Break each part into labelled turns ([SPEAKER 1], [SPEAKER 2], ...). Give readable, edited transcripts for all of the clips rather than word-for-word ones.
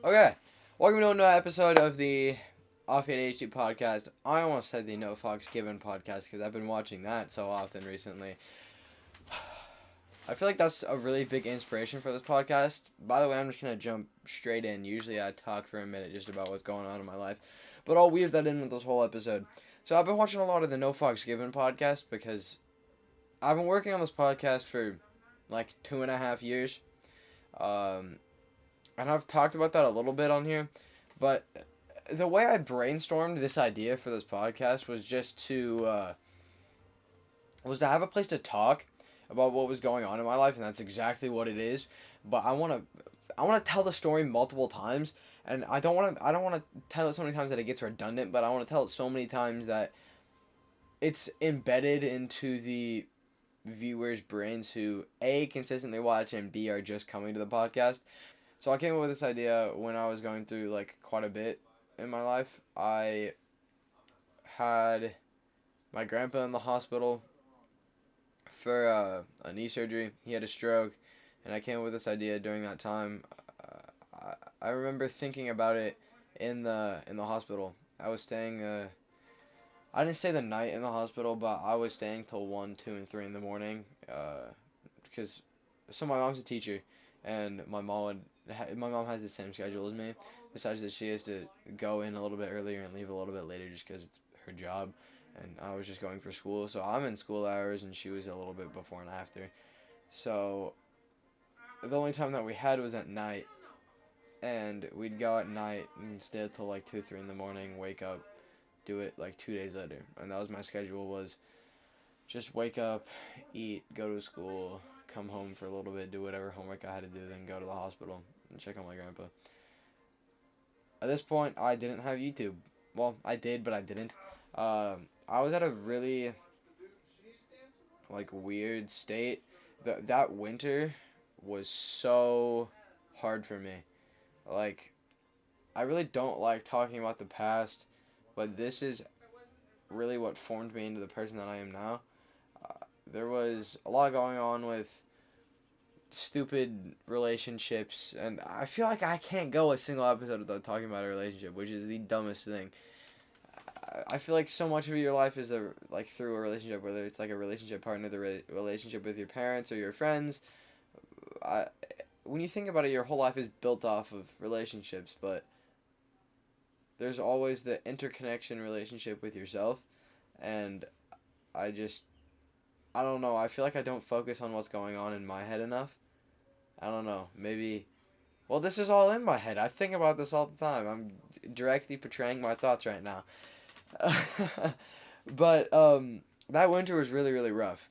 [SPEAKER 1] Okay, welcome to another episode of the Off ADHD podcast. I almost said the No Fox Given podcast because I've been watching that so often recently. I feel like that's a really big inspiration for this podcast. By the way, I'm just going to jump straight in. Usually I talk for a minute just about what's going on in my life, but I'll weave that in with this whole episode. So I've been watching a lot of the No Fox Given podcast because I've been working on this podcast for like 2.5 years. Um, and I've talked about that a little bit on here, but the way I brainstormed this idea for this podcast was just to have a place to talk about what was going on in my life, and that's exactly what it is. But I want to tell the story multiple times, and I don't want to tell it so many times that it gets redundant, but I want to tell it so many times that it's embedded into the viewers' brains who A, consistently watch, and B, are just coming to the podcast. So I came up with this idea when I was going through like quite a bit in my life. I had my grandpa in the hospital for a knee surgery. He had a stroke, and I came up with this idea during that time. I remember thinking about it in the hospital. I was staying. I didn't stay the night in the hospital, but I was staying till 1, 2, and 3 in the morning. Because so my mom's a teacher, and my mom has the same schedule as me. Besides that, she has to go in a little bit earlier and leave a little bit later just because it's her job. And I was just going for school, so I'm in school hours, and she was a little bit before and after. So the only time that we had was at night, and we'd go at night and stay till like 2, 3 in the morning. Wake up, do it like 2 days later, and that was my schedule. Was just wake up, eat, go to school, come home for a little bit, do whatever homework I had to do, then go to the hospital and check on my grandpa. At this point, I didn't have YouTube. Well, I did, but I didn't. I was at a really like weird state. That winter was so hard for me. Like, I really don't like talking about the past, but this is really what formed me into the person that I am now. There was a lot going on with stupid relationships, and I feel like I can't go a single episode without talking about a relationship, which is the dumbest thing. I feel like so much of your life is like through a relationship, whether it's like a relationship partner, the relationship with your parents or your friends. I, when you think about it, your whole life is built off of relationships, but there's always the interconnection relationship with yourself, and I just, I don't know, I feel like I don't focus on what's going on in my head enough. I don't know, maybe, well, this is all in my head. I think about this all the time. I'm directly portraying my thoughts right now. But that winter was really really rough,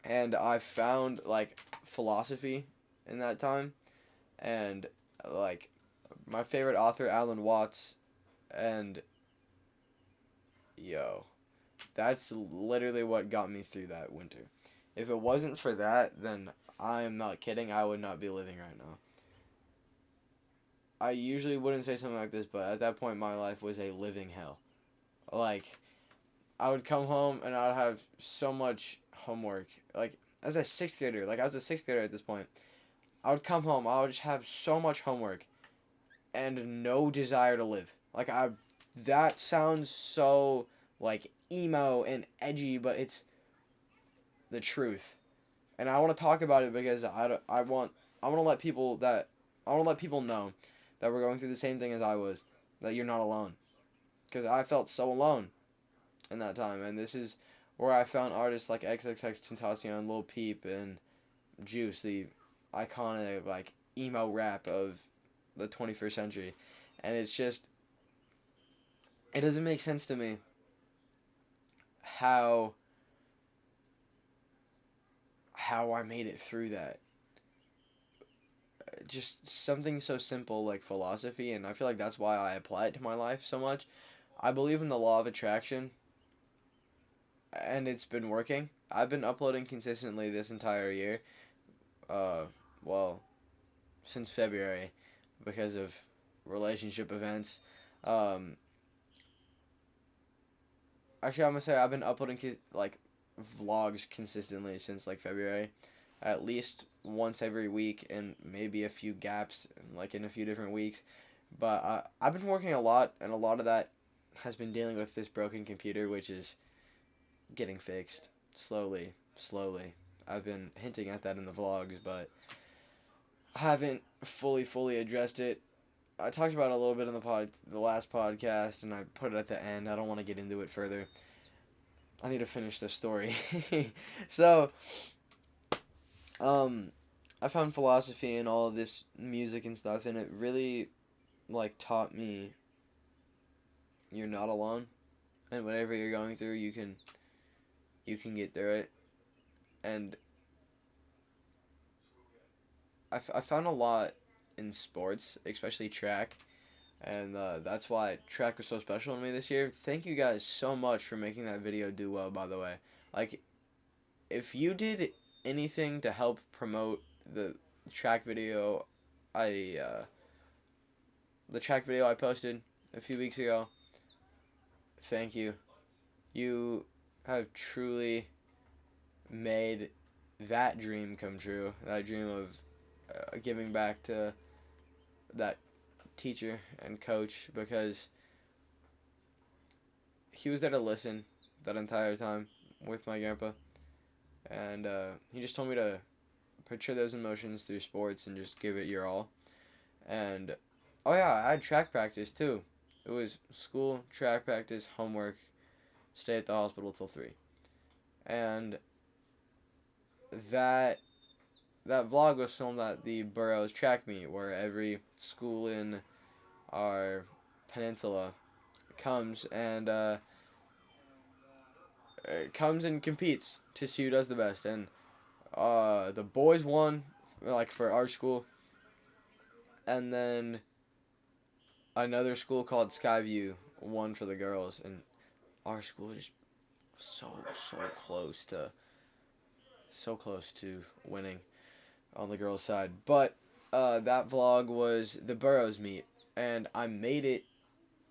[SPEAKER 1] and I found like philosophy in that time, and like my favorite author Alan Watts, and yo, that's literally what got me through that winter. If it wasn't for that, then I am not kidding, I would not be living right now. I usually wouldn't say something like this, but at that point my life was a living hell. Like, I would come home and I would have so much homework. Like, as a sixth grader, like I was a sixth grader at this point, I would come home, I would just have so much homework and no desire to live. That sounds so like emo and edgy, but it's the truth. And I want to talk about it because I want to let people know that we're going through the same thing as I was, that you're not alone. Because I felt so alone in that time, and this is where I found artists like XXXTentacion, Lil Peep, and Juice, the iconic like emo rap of the 21st century, and it's just, it doesn't make sense to me how I made it through that. Just something so simple like philosophy, and I feel like that's why I apply it to my life so much. I believe in the law of attraction, and it's been working. I've been uploading consistently this entire year. Uh, well, since February, because of relationship events. Um, Actually, I'm gonna say I've been uploading like vlogs consistently since like February. at least once every week, and maybe a few gaps, like in a few different weeks. But I've been working a lot, and a lot of that has been dealing with this broken computer, which is getting fixed slowly, slowly. I've been hinting at that in the vlogs, but haven't fully addressed it. I talked about it a little bit in the last podcast, and I put it at the end. I don't want to get into it further. I need to finish this story. So, I found philosophy and all of this music and stuff, and it really, like, taught me you're not alone, and whatever you're going through, you can get through it. And I found a lot in sports, especially track, and that's why track was so special to me this year. Thank you guys so much for making that video do well, by the way. Like, if you did anything to help promote the track video, I the track video I posted a few weeks ago, thank you. You have truly made that dream come true. That dream of giving back to that teacher and coach, because he was there to listen that entire time with my grandpa, and he just told me to portray those emotions through sports and just give it your all. And oh yeah, I had track practice too. It was school, track practice, homework, stay at the hospital till 3. And that vlog was filmed at the Burroughs track meet, where every school in our peninsula comes and competes to see who does the best. And the boys won, like, for our school, and then another school called Skyview won for the girls, and our school is so close to winning on the girls' side. But that vlog was the Burroughs meet, and I made it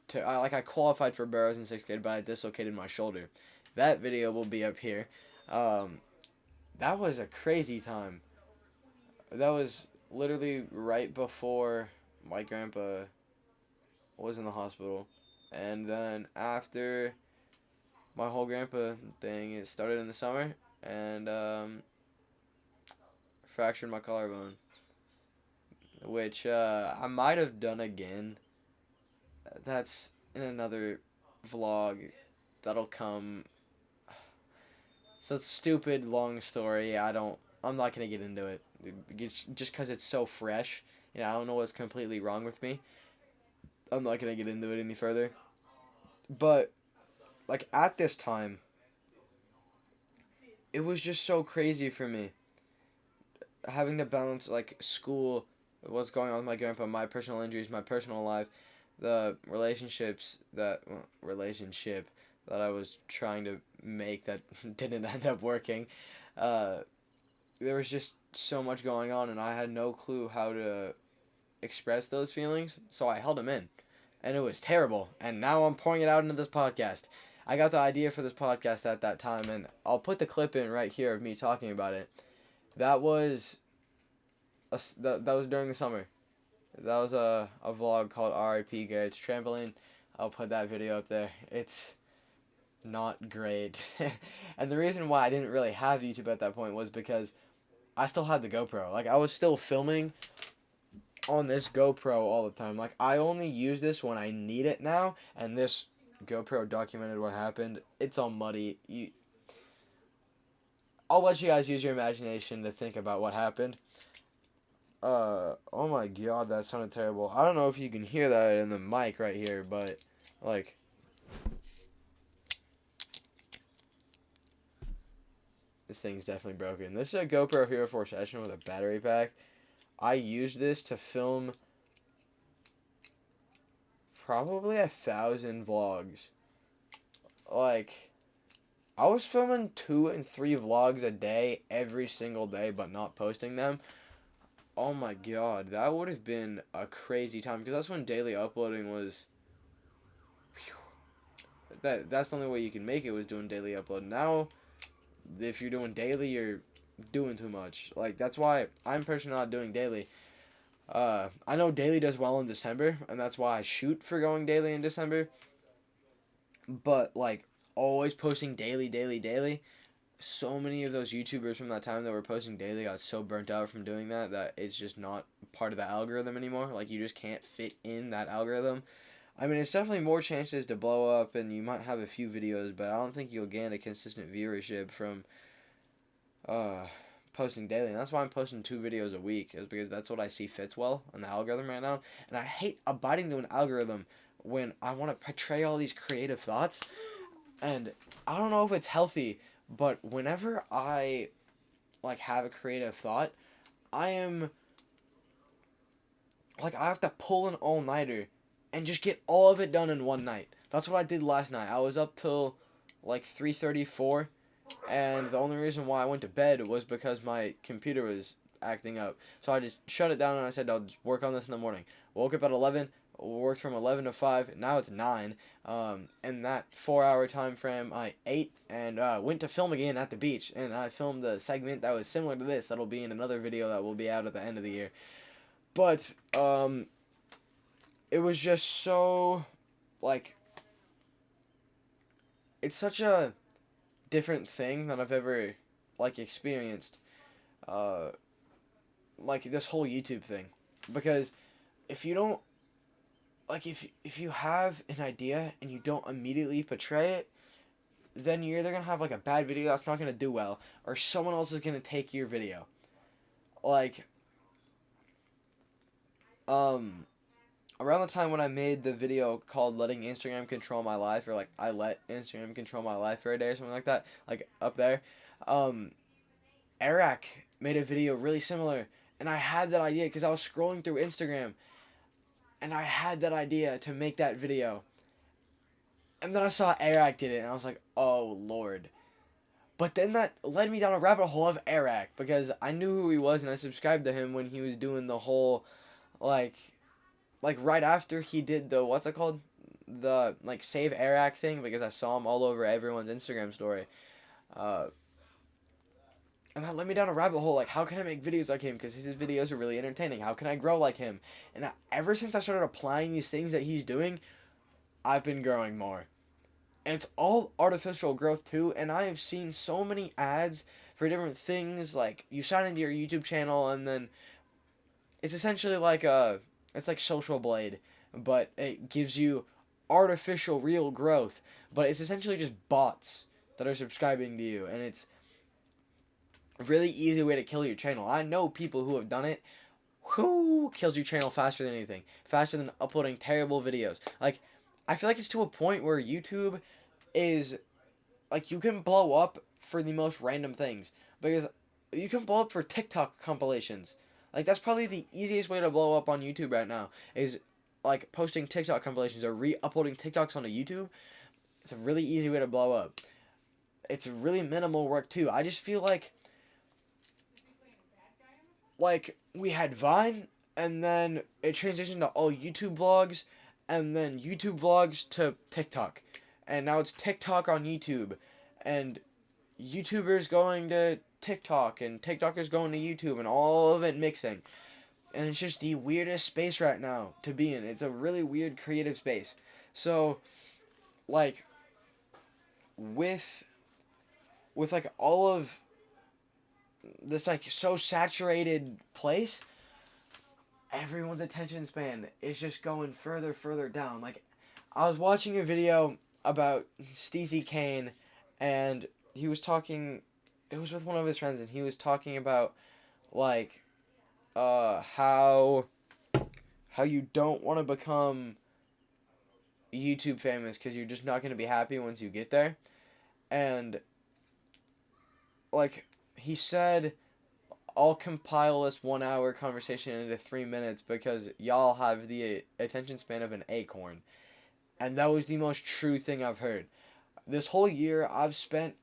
[SPEAKER 1] to I qualified for Burroughs in 6th grade, but I dislocated my shoulder. That video will be up here. That was a crazy time. That was literally right before my grandpa was in the hospital, and then after my whole grandpa thing, it started in the summer, and fractured my collarbone, which I might have done again. That's in another vlog that'll come. It's a stupid long story. I'm not gonna get into it. Just because it's so fresh. I don't know what's completely wrong with me. I'm not gonna get into it any further. But like, at this time, it was just so crazy for me, having to balance, like, school, what's going on with my grandpa, my personal injuries, my personal life, the relationship that I was trying to make that didn't end up working. There was just so much going on, and I had no clue how to express those feelings, so I held them in, and it was terrible. And now I'm pouring it out into this podcast. I got the idea for this podcast at that time, and I'll put the clip in right here of me talking about it. That was that was during the summer. That was a vlog called RIP Garrett's Trampoline. I'll put that video up there. It's not great. And the reason why I didn't really have YouTube at that point was because I still had the GoPro. Like, I was still filming on this GoPro all the time. Like, I only use this when I need it now, and this GoPro documented what happened. It's all muddy. I'll let you guys use your imagination to think about what happened. Oh my god, that sounded terrible. I don't know if you can hear that in the mic right here, but, like, this thing's definitely broken. This is a GoPro Hero 4 Session with a battery pack. I used this to film probably 1,000 vlogs. Like, I was filming 2 and 3 vlogs a day every single day, but not posting them. Oh my god, that would have been a crazy time, because that's when daily uploading was... That's the only way you can make it, was doing daily upload. Now, if you're doing daily, you're doing too much. Like, that's why I'm personally not doing daily. I know daily does well in December, and that's why I shoot for going daily in December. But, like, always posting daily, daily, daily. So many of those YouTubers from that time that were posting daily got so burnt out from doing that it's just not part of the algorithm anymore. Like, you just can't fit in that algorithm. I mean, it's definitely more chances to blow up, and you might have a few videos, but I don't think you'll gain a consistent viewership from uh, posting daily. And that's why I'm posting 2 videos a week, is because that's what I see fits well on the algorithm right now. And I hate abiding to an algorithm when I want to portray all these creative thoughts. And I don't know if it's healthy, but whenever I like have a creative thought, I am like, I have to pull an all-nighter and just get all of it done in one night. That's what I did last night. I was up till like 3:34, and the only reason why I went to bed was because my computer was acting up. So I just shut it down and I said I'll just work on this in the morning. Woke up at 11, worked from 11 to 5. Now it's 9. In that 4-hour time frame, I ate and went to film again at the beach. And I filmed a segment that was similar to this. That'll be in another video that will be out at the end of the year. But it was just so, like, it's such a different thing than I've ever, like, experienced, uh, like, this whole YouTube thing. Because if you don't, like, if you have an idea and you don't immediately portray it, then you're either going to have, like, a bad video that's not going to do well, or someone else is going to take your video. Like, around the time when I made the video called "Letting Instagram Control My Life," or like "I Let Instagram Control My Life for a Day" or something like that, like up there, um, Eric made a video really similar, and I had that idea because I was scrolling through Instagram, and I had that idea to make that video, and then I saw Eric did it, and I was like, oh Lord. But then that led me down a rabbit hole of Eric because I knew who he was and I subscribed to him when he was doing the whole, like right after he did the, what's it called, the like save Eric thing, because I saw him all over everyone's Instagram story, uh, and that led me down a rabbit hole. Like, how can I make videos like him? Because his videos are really entertaining. How can I grow like him? And ever since I started applying these things that he's doing, I've been growing more. And it's all artificial growth too. And I have seen so many ads for different things. Like, you sign into your YouTube channel, and then it's essentially like it's like Social Blade, but it gives you artificial real growth. But it's essentially just bots that are subscribing to you, and it's a really easy way to kill your channel. I know people who have done it. Who kills your channel faster than anything? Faster than uploading terrible videos. Like, I feel like it's to a point where YouTube is, like, you can blow up for the most random things. Because you can blow up for TikTok compilations. Like, that's probably the easiest way to blow up on YouTube right now, is, like, posting TikTok compilations or re-uploading TikToks onto YouTube. It's a really easy way to blow up. It's really minimal work, too. I just feel like we had Vine, and then it transitioned to all YouTube vlogs, and then YouTube vlogs to TikTok. And now it's TikTok on YouTube, and YouTubers going to TikTok, and TikTokers going to YouTube, and all of it mixing. And it's just the weirdest space right now to be in. It's a really weird creative space. So, like, with like all of this, like, so saturated place, everyone's attention span is just going further down. Like, I was watching a video about Steezy Kane, and he was talking, it was with one of his friends, and he was talking about, like, how you don't want to become YouTube famous because you're just not going to be happy once you get there. And, like, he said, I'll compile this 1-hour conversation into 3 minutes because y'all have the attention span of an acorn. And that was the most true thing I've heard. This whole year, I've spent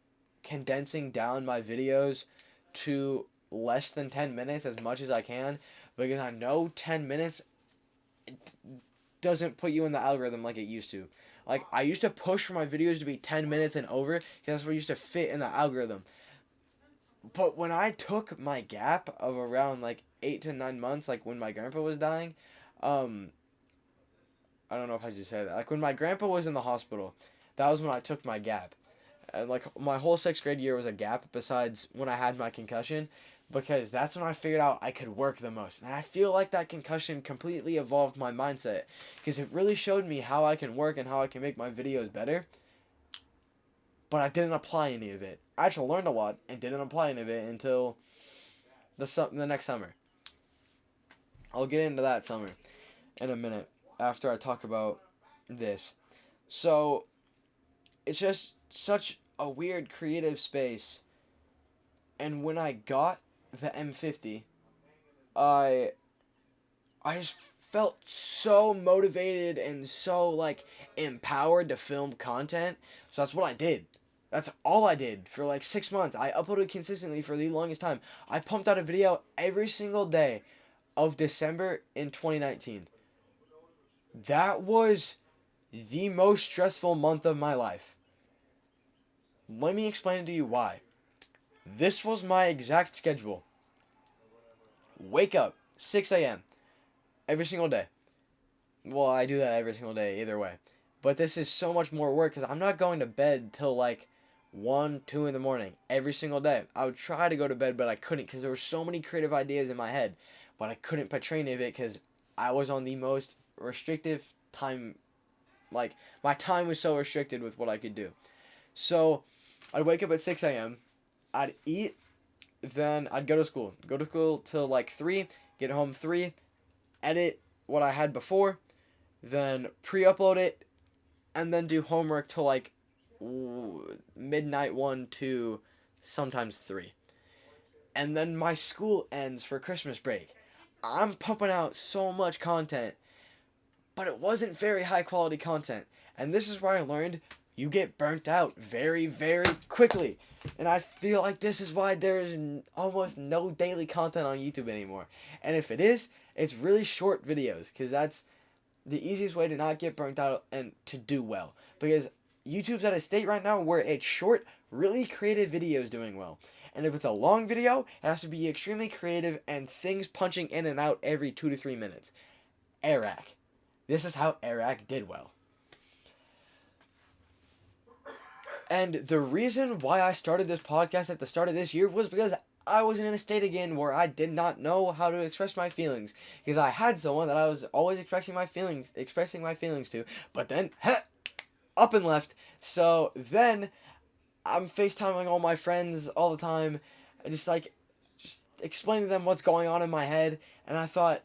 [SPEAKER 1] condensing down my videos to less than 10 minutes as much as I can, because I know 10 minutes doesn't put you in the algorithm like it used to. Like, I used to push for my videos to be 10 minutes and over because that's what used to fit in the algorithm. But when I took my gap of around like 8 to 9 months, like when my grandpa was dying, um, I don't know if I should say that. Like when my grandpa was in the hospital, that was when I took my gap. And like my whole sixth grade year was a gap besides when I had my concussion, because that's when I figured out I could work the most. And I feel like that concussion completely evolved my mindset, because it really showed me how I can work and how I can make my videos better. But I didn't apply any of it. I actually learned a lot and didn't apply any of it until the next summer. I'll get into that summer in a minute after I talk about this. So it's just such a weird creative space. And when I got the M50, I I just felt so motivated and so like empowered to film content. So that's what I did. That's all I did for like 6 months. I uploaded consistently for the longest time. I pumped out a video every single day of December in 2019. That was the most stressful month of my life. Let me explain to you why. This was my exact schedule. Wake up 6 a.m. every single day. Well, I do that every single day either way. But this is so much more work because I'm not going to bed till like 1, 2 in the morning every single day. I would try to go to bed, but I couldn't because there were so many creative ideas in my head. But I couldn't portray any of it because I was on the most restrictive time. Like, my time was so restricted with what I could do. So, I'd wake up at 6 a.m., I'd eat, then I'd go to school. Go to school till like 3, get home 3, edit what I had before, then pre-upload it, and then do homework till like midnight 1 to sometimes 3. And then my school ends for Christmas break. I'm pumping out so much content, but it wasn't very high quality content. And this is where I learned you get burnt out very, very quickly. And I feel like this is why there is almost no daily content on YouTube anymore. And if it is, it's really short videos, because that's the easiest way to not get burnt out and to do well. Because YouTube's at a state right now where it's short, really creative videos doing well. And if it's a long video, it has to be extremely creative and things punching in and out every 2 to 3 minutes. Iraq. This is how Iraq did well. And the reason why I started this podcast at the start of this year was because I was in a state again where I did not know how to express my feelings. Because I had someone that I was always expressing my feelings to, but then, up and left. So then, I'm FaceTiming all my friends all the time, just explaining to them what's going on in my head. And I thought,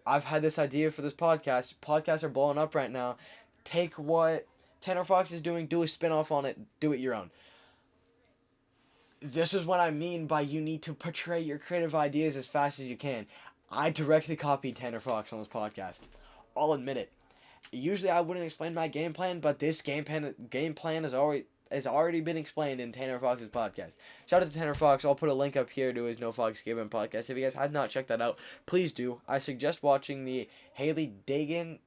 [SPEAKER 1] I've had this idea for this podcast. Podcasts are blowing up right now. Take what Tanner Fox is doing, do a spin-off on it, do it your own. This is what I mean by you need to portray your creative ideas as fast as you can. I directly copied Tanner Fox on this podcast. I'll admit it. Usually I wouldn't explain my game plan, but this game plan has already been explained in Tanner Fox's podcast. Shout out to Tanner Fox. I'll put a link up here to his No Fox Given podcast. If you guys have not checked that out, please do. I suggest watching the Haley Deegan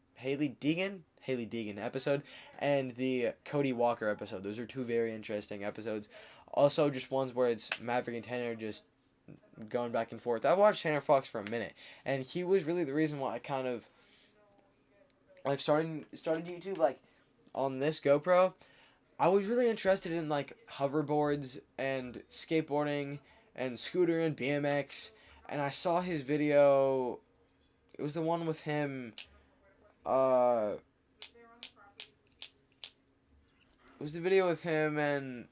[SPEAKER 1] episode and the Cody Walker episode. Those are two very interesting episodes. Also, just ones where it's Maverick and Tanner just going back and forth. I've watched Tanner Fox for a minute, and he was really the reason why I kind of like started YouTube. Like on this GoPro, I was really interested in like hoverboards and skateboarding and scooter and BMX, and I saw his video. It was the one with him. It was the video with him and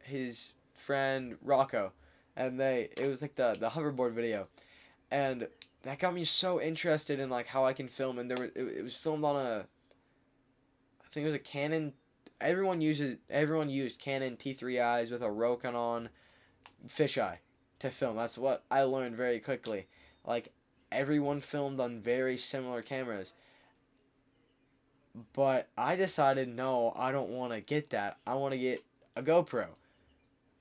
[SPEAKER 1] his friend Rocco, and it was like the hoverboard video, and that got me so interested in like how I can film. And it was filmed on I think it was a Canon. Everyone used Canon T3Is with a Rokin on fisheye to film. That's what I learned very quickly. Like everyone filmed on very similar cameras. But I decided, no, I don't want to get that. I want to get a GoPro.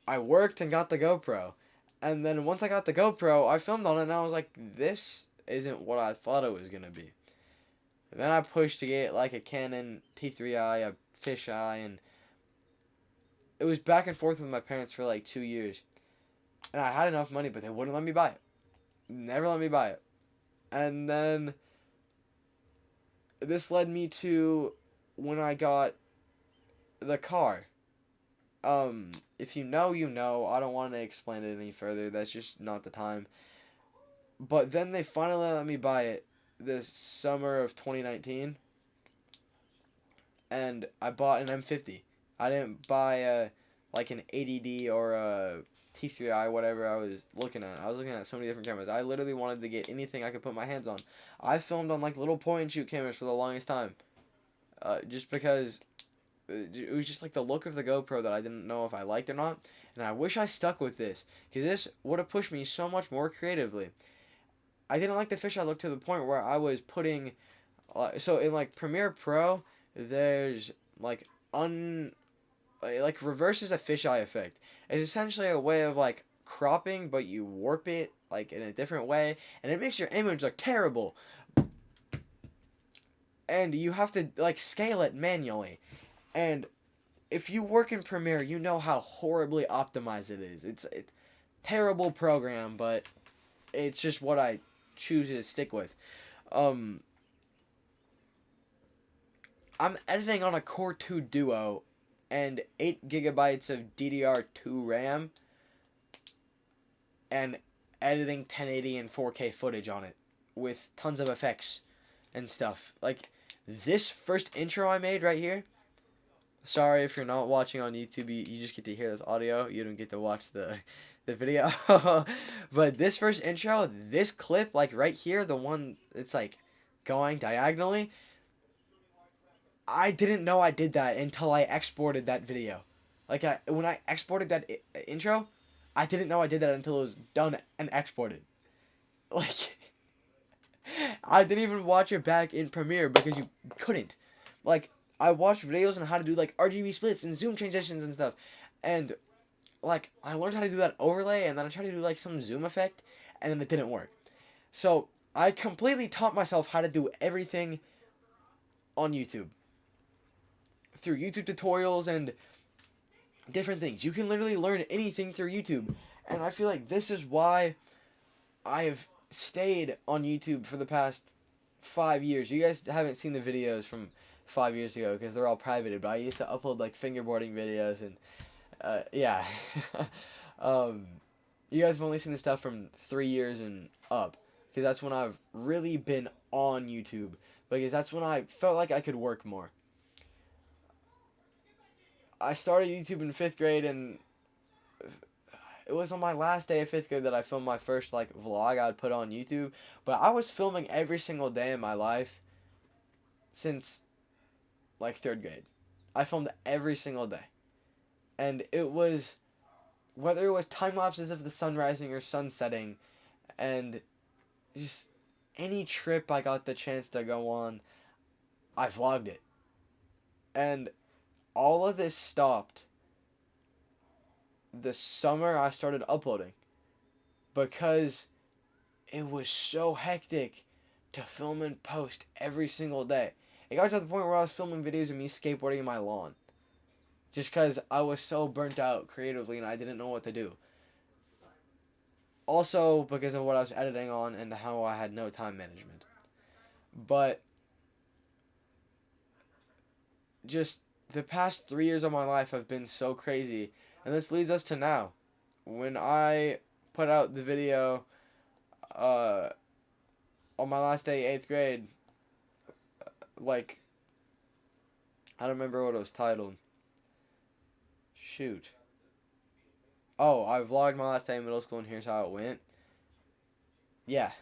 [SPEAKER 1] I worked and got the GoPro. And then once I got the GoPro, I filmed on it and I was like, this isn't what I thought it was going to be. And then I pushed to get like a Canon T3i, a fisheye, and it was back and forth with my parents for like 2 years. And I had enough money, but they wouldn't let me buy it. Never let me buy it. And then this led me to when I got the car. If you know, you know. I don't want to explain it any further. That's just not the time. But then they finally let me buy it this summer of 2019. And I bought an M50. I didn't buy like an ADD or a T3i, whatever I was looking at. I was looking at so many different cameras. I literally wanted to get anything I could put my hands on. I filmed on like little point and shoot cameras for the longest time. Just because it was just like the look of the GoPro that I didn't know if I liked or not. And I wish I stuck with this, because this would have pushed me so much more creatively. I didn't like the fisheye look to the point where I was putting... so in like Premiere Pro, there's like like reverses a fisheye effect. It's essentially a way of like cropping, but you warp it like in a different way, and it makes your image look terrible. And you have to like scale it manually. And if you work in Premiere, you know how horribly optimized it is. It's a terrible program, but it's just what I choose to stick with. I'm editing on a Core 2 Duo and 8 gigabytes of DDR2 RAM and editing 1080 and 4K footage on it with tons of effects and stuff. Like, this first intro I made right here, sorry if you're not watching on YouTube, you just get to hear this audio, you don't get to watch the video. But this first intro, this clip, like right here, the one it's like going diagonally, I didn't know I did that until I exported that video. Like, when I exported that intro, I didn't know I did that until it was done and exported. Like, I didn't even watch it back in Premiere because you couldn't. Like, I watched videos on how to do, like, RGB splits and zoom transitions and stuff. And, like, I learned how to do that overlay, and then I tried to do, like, some zoom effect, and then it didn't work. So, I completely taught myself how to do everything on YouTube. Through YouTube tutorials and different things. You can literally learn anything through YouTube. And I feel like this is why I've stayed on YouTube for the past 5 years. You guys haven't seen the videos from 5 years ago because they're all privated, but I used to upload like fingerboarding videos and yeah. You guys have only seen the stuff from 3 years and up, because that's when I've really been on YouTube, because that's when I felt like I could work more. I started YouTube in 5th grade, and it was on my last day of 5th grade that I filmed my first like vlog I'd put on YouTube. But I was filming every single day in my life since like 3rd grade. I filmed every single day. And it was, whether it was time lapses of the sun rising or sun setting, and just any trip I got the chance to go on, I vlogged it. And all of this stopped the summer I started uploading, because it was so hectic to film and post every single day. It got to the point where I was filming videos of me skateboarding in my lawn, just because I was so burnt out creatively and I didn't know what to do. Also because of what I was editing on and how I had no time management. But just the past 3 years of my life have been so crazy. And this leads us to now. When I put out the video on my last day, 8th grade, like, I don't remember what it was titled. Shoot. Oh, I vlogged my last day in middle school and here's how it went. Yeah.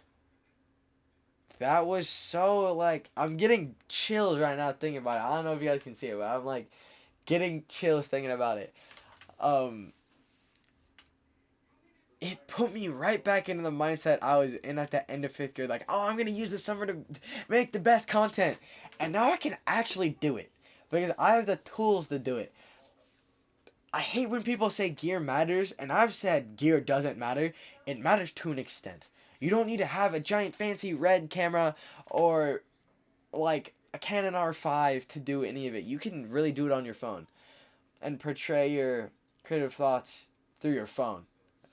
[SPEAKER 1] That was so, like, I'm getting chills right now thinking about it. I don't know if you guys can see it, but I'm, like, getting chills thinking about it. It put me right back into the mindset I was in at the end of 5th grade. Like, oh, I'm going to use the summer to make the best content. And now I can actually do it, because I have the tools to do it. I hate when people say gear matters, and I've said gear doesn't matter. It matters to an extent. You don't need to have a giant fancy red camera or like a Canon R5 to do any of it. You can really do it on your phone and portray your creative thoughts through your phone.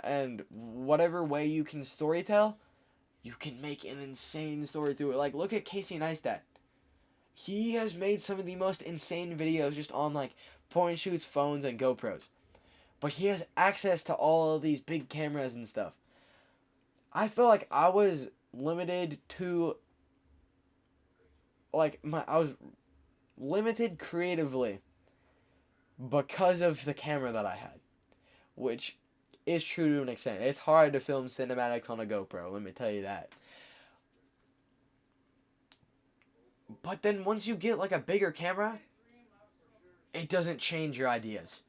[SPEAKER 1] And whatever way you can storytell, you can make an insane story through it. Like, look at Casey Neistat. He has made some of the most insane videos just on, like, point and shoots, phones, and GoPros. But he has access to all of these big cameras and stuff. I feel like I was limited to, like, I was limited creatively because of the camera that I had, which is true to an extent. It's hard to film cinematics on a GoPro, let me tell you that. But then once you get, like, a bigger camera, it doesn't change your ideas.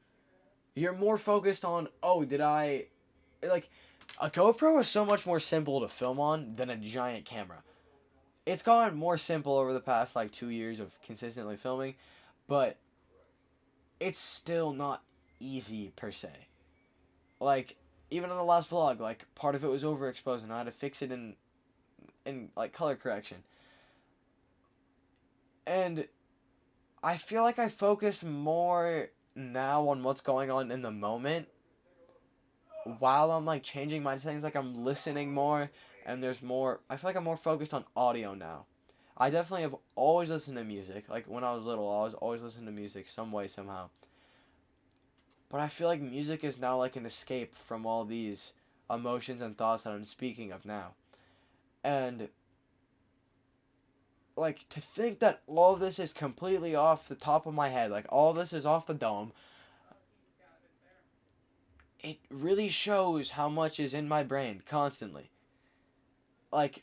[SPEAKER 1] You're more focused on, like, a GoPro is so much more simple to film on than a giant camera. It's gotten more simple over the past, like, 2 years of consistently filming, but it's still not easy, per se. Like, even in the last vlog, like, part of it was overexposed, and I had to fix it in like, color correction. And I feel like I focus more now on what's going on in the moment while I'm, like, changing my things. Like, I'm listening more, and there's more, I feel like I'm more focused on audio now. I definitely have always listened to music. Like, when I was little, I was always listening to music some way, somehow. But I feel like music is now, like, an escape from all these emotions and thoughts that I'm speaking of now. And, like, to think that all of this is completely off the top of my head, like, all of this is off the dome, it really shows how much is in my brain constantly. Like,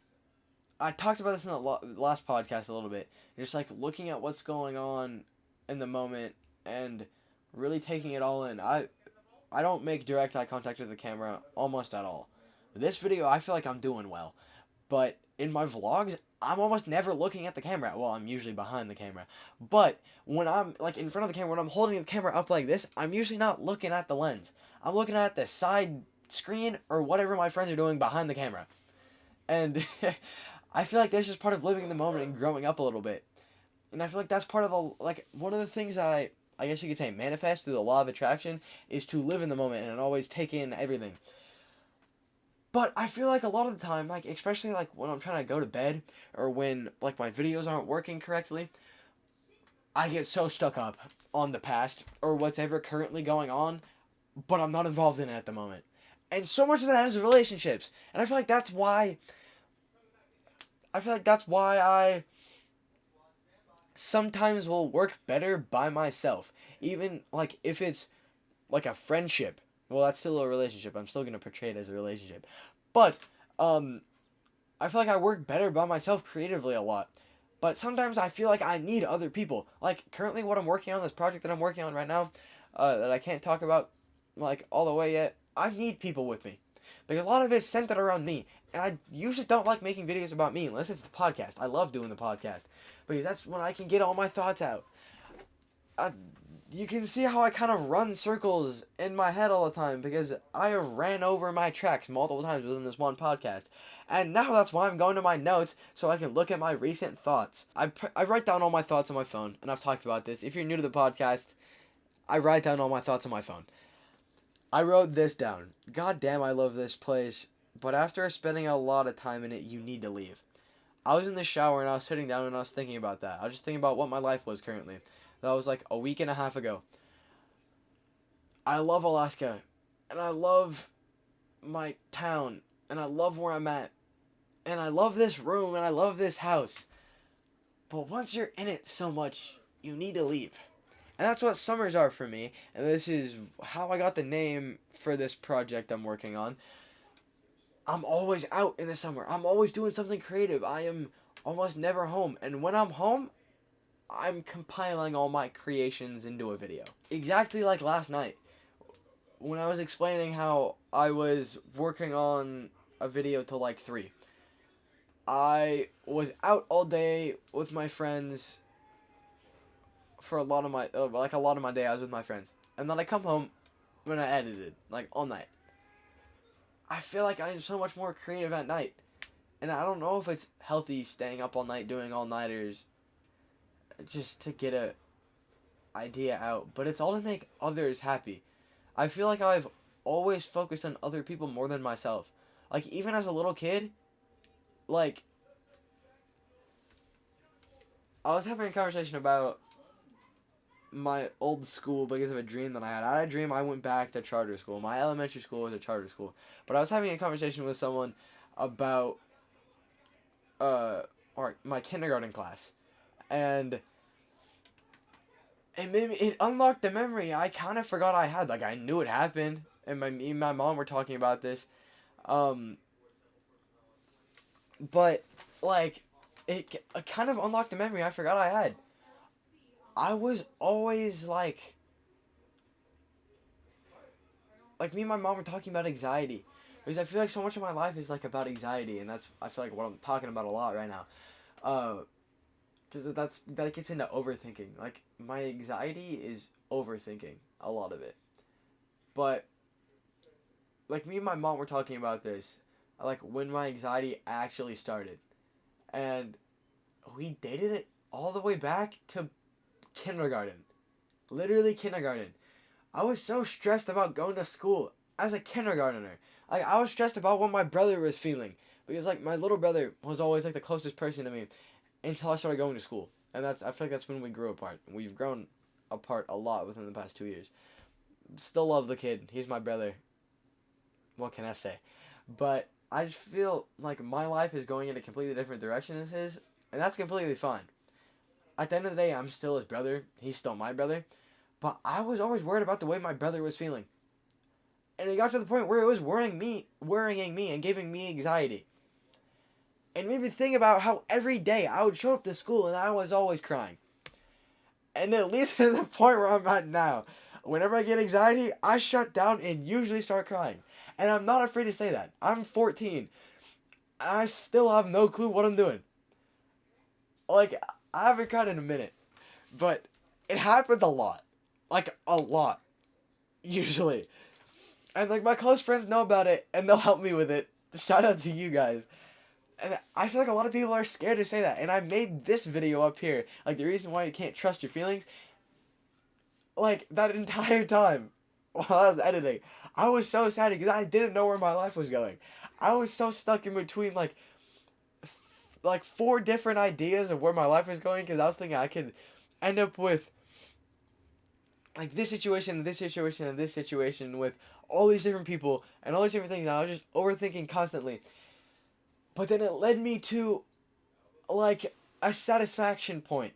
[SPEAKER 1] I talked about this in the last podcast a little bit. Just, like, looking at what's going on in the moment and really taking it all in. I don't make direct eye contact with the camera almost at all. This video, I feel like I'm doing well. But in my vlogs, I'm almost never looking at the camera. Well, I'm usually behind the camera. But when I'm, like, in front of the camera, when I'm holding the camera up like this, I'm usually not looking at the lens. I'm looking at the side screen or whatever my friends are doing behind the camera. And I feel like that's just part of living in the moment and growing up a little bit. And I feel like that's part of, like, one of the things I guess you could say manifest through the law of attraction is to live in the moment and always take in everything. But I feel like a lot of the time, like, especially, like, when I'm trying to go to bed or when, like, my videos aren't working correctly, I get so stuck up on the past or what's ever currently going on, but I'm not involved in it at the moment. And so much of that is relationships. And I feel like that's why I sometimes will work better by myself. Even, like, if it's, like, a friendship. Well, that's still a relationship. I'm still going to portray it as a relationship. But, I feel like I work better by myself creatively a lot. But sometimes I feel like I need other people. Like, currently what I'm working on, this project that I'm working on right now, that I can't talk about, like, all the way yet, I need people with me. Because a lot of it's centered around me. And I usually don't like making videos about me unless it's the podcast. I love doing the podcast. Because that's when I can get all my thoughts out. You can see how I kind of run circles in my head all the time because I have ran over my tracks multiple times within this one podcast. And now that's why I'm going to my notes so I can look at my recent thoughts. I write down all my thoughts on my phone, and I've talked about this. If you're new to the podcast, I write down all my thoughts on my phone. I wrote this down. God damn, I love this place. But after spending a lot of time in it, you need to leave. I was in the shower and I was sitting down and I was thinking about that. I was just thinking about what my life was currently. That was like a week and a half ago. I love Alaska. And I love my town. And I love where I'm at. And I love this room and I love this house. But once you're in it so much, you need to leave. And that's what summers are for me. And this is how I got the name for this project I'm working on. I'm always out in the summer. I'm always doing something creative. I am almost never home. And when I'm home, I'm compiling all my creations into a video. Exactly like last night. When I was explaining how I was working on a video till like 3. I was out all day with my friends for a lot of my day I was with my friends. And then I come home when I edited, like all night. I feel like I'm so much more creative at night. And I don't know if it's healthy staying up all night doing all-nighters just to get a idea out, but it's all to make others happy. I feel like I've always focused on other people more than myself. Like, even as a little kid, like, I was having a conversation about my old school because of a dream that I had. I had a dream I went back to charter school. My elementary school was a charter school. But I was having a conversation with someone about or my kindergarten class. And it unlocked a memory I kind of forgot I had. Like, I knew it happened, and me and my mom were talking about this. But like it kind of unlocked a memory I forgot I had. I was always like me and my mom were talking about anxiety, because I feel like so much of my life is like about anxiety, and that's, I feel like, what I'm talking about a lot right now. Because that gets into overthinking. Like, my anxiety is overthinking a lot of it. But like me and my mom were talking about this, like when my anxiety actually started, and we dated it all the way back to kindergarten. Literally kindergarten. I was so stressed about going to school as a kindergartner. Like, I was stressed about what my brother was feeling, because like my little brother was always like the closest person to me until I started going to school. And I feel like that's when we grew apart. We've grown apart a lot within the past 2 years. Still love the kid. He's my brother. What can I say? But I just feel like my life is going in a completely different direction than his, and that's completely fine. At the end of the day, I'm still his brother. He's still my brother. But I was always worried about the way my brother was feeling. And it got to the point where it was worrying me and giving me anxiety. And made me think about how every day I would show up to school and I was always crying. And it leads to the point where I'm at now. Whenever I get anxiety, I shut down and usually start crying. And I'm not afraid to say that. I'm 14. And I still have no clue what I'm doing. Like, I haven't cried in a minute. But it happens a lot. Like, a lot. Usually. And, like, my close friends know about it, and they'll help me with it. Shout out to you guys. And I feel like a lot of people are scared to say that. And I made this video up here. Like, the reason why you can't trust your feelings. Like, that entire time while I was editing, I was so sad because I didn't know where my life was going. I was so stuck in between, like 4 different ideas of where my life was going, because I was thinking I could end up with like this situation and this situation and this situation with all these different people and all these different things, and I was just overthinking constantly. But then it led me to like a satisfaction point,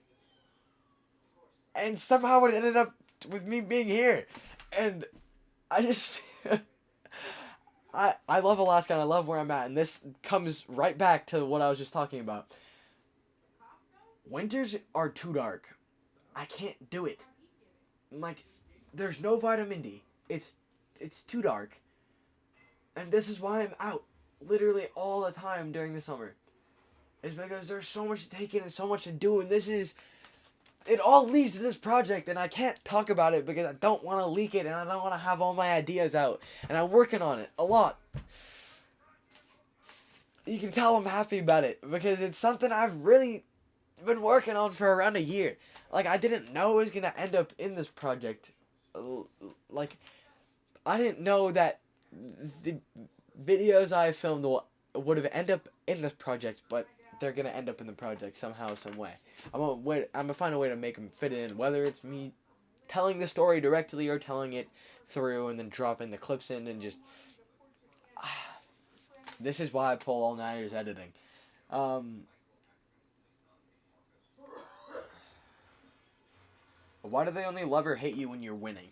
[SPEAKER 1] and somehow it ended up with me being here. And I just I love Alaska and I love where I'm at, and this comes right back to what I was just talking about. Winters are too dark. I can't do it. Like, there's no vitamin D. It's too dark. And this is why I'm out literally all the time during the summer. It's because there's so much to take in and so much to do, and it all leads to this project, and I can't talk about it because I don't want to leak it, and I don't want to have all my ideas out, and I'm working on it a lot. You can tell I'm happy about it because it's something I've really been working on for around a year. Like, I didn't know it was going to end up in this project. Like, I didn't know that the videos I filmed would have ended up in this project, but they're going to end up in the project somehow, some way. I'm gonna find a way to make them fit in, whether it's me telling the story directly or telling it through and then dropping the clips in and just... This is why I pull all-nighters editing. Why do they only love or hate you when you're winning?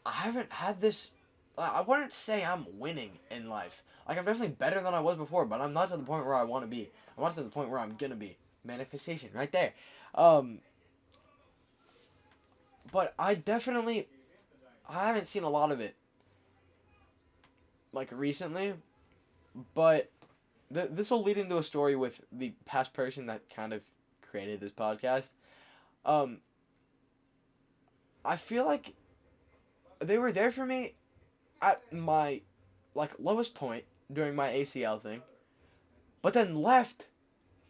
[SPEAKER 1] I haven't had this... I wouldn't say I'm winning in life. Like, I'm definitely better than I was before, but I'm not to the point where I want to be. I'm not to the point where I'm gonna be. Manifestation, right there. But I haven't seen a lot of it, like, recently. But this will lead into a story with the past person that kind of created this podcast. I feel like they were there for me at my, like, lowest point during my ACL thing, but then left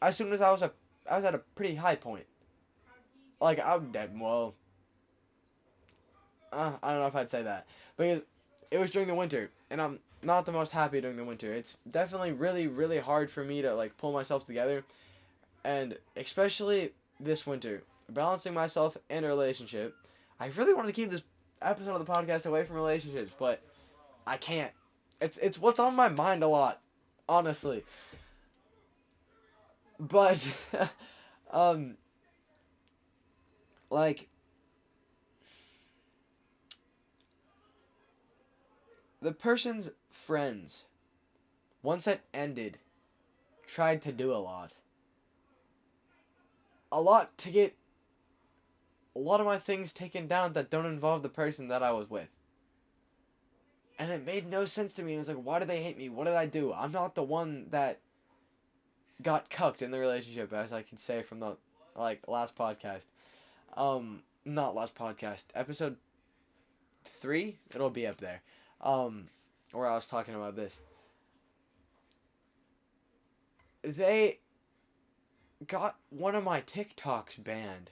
[SPEAKER 1] as soon as I was at a pretty high point. Like, well, I don't know if I'd say that, because it was during the winter, and I'm not the most happy during the winter. It's definitely really, really hard for me to like pull myself together, and especially this winter, balancing myself in a relationship. I really wanted to keep this episode of the podcast away from relationships, but I can't. It's what's on my mind a lot, honestly. But um like the person's friends, once it ended, tried to do a lot. A lot to get a lot of my things taken down that don't involve the person that I was with. And it made no sense to me. It was like, why do they hate me? What did I do? I'm not the one that got cucked in the relationship, as I could say from the like last podcast. Not last podcast. Episode 3? It'll be up there. Where I was talking about this. They got one of my TikToks banned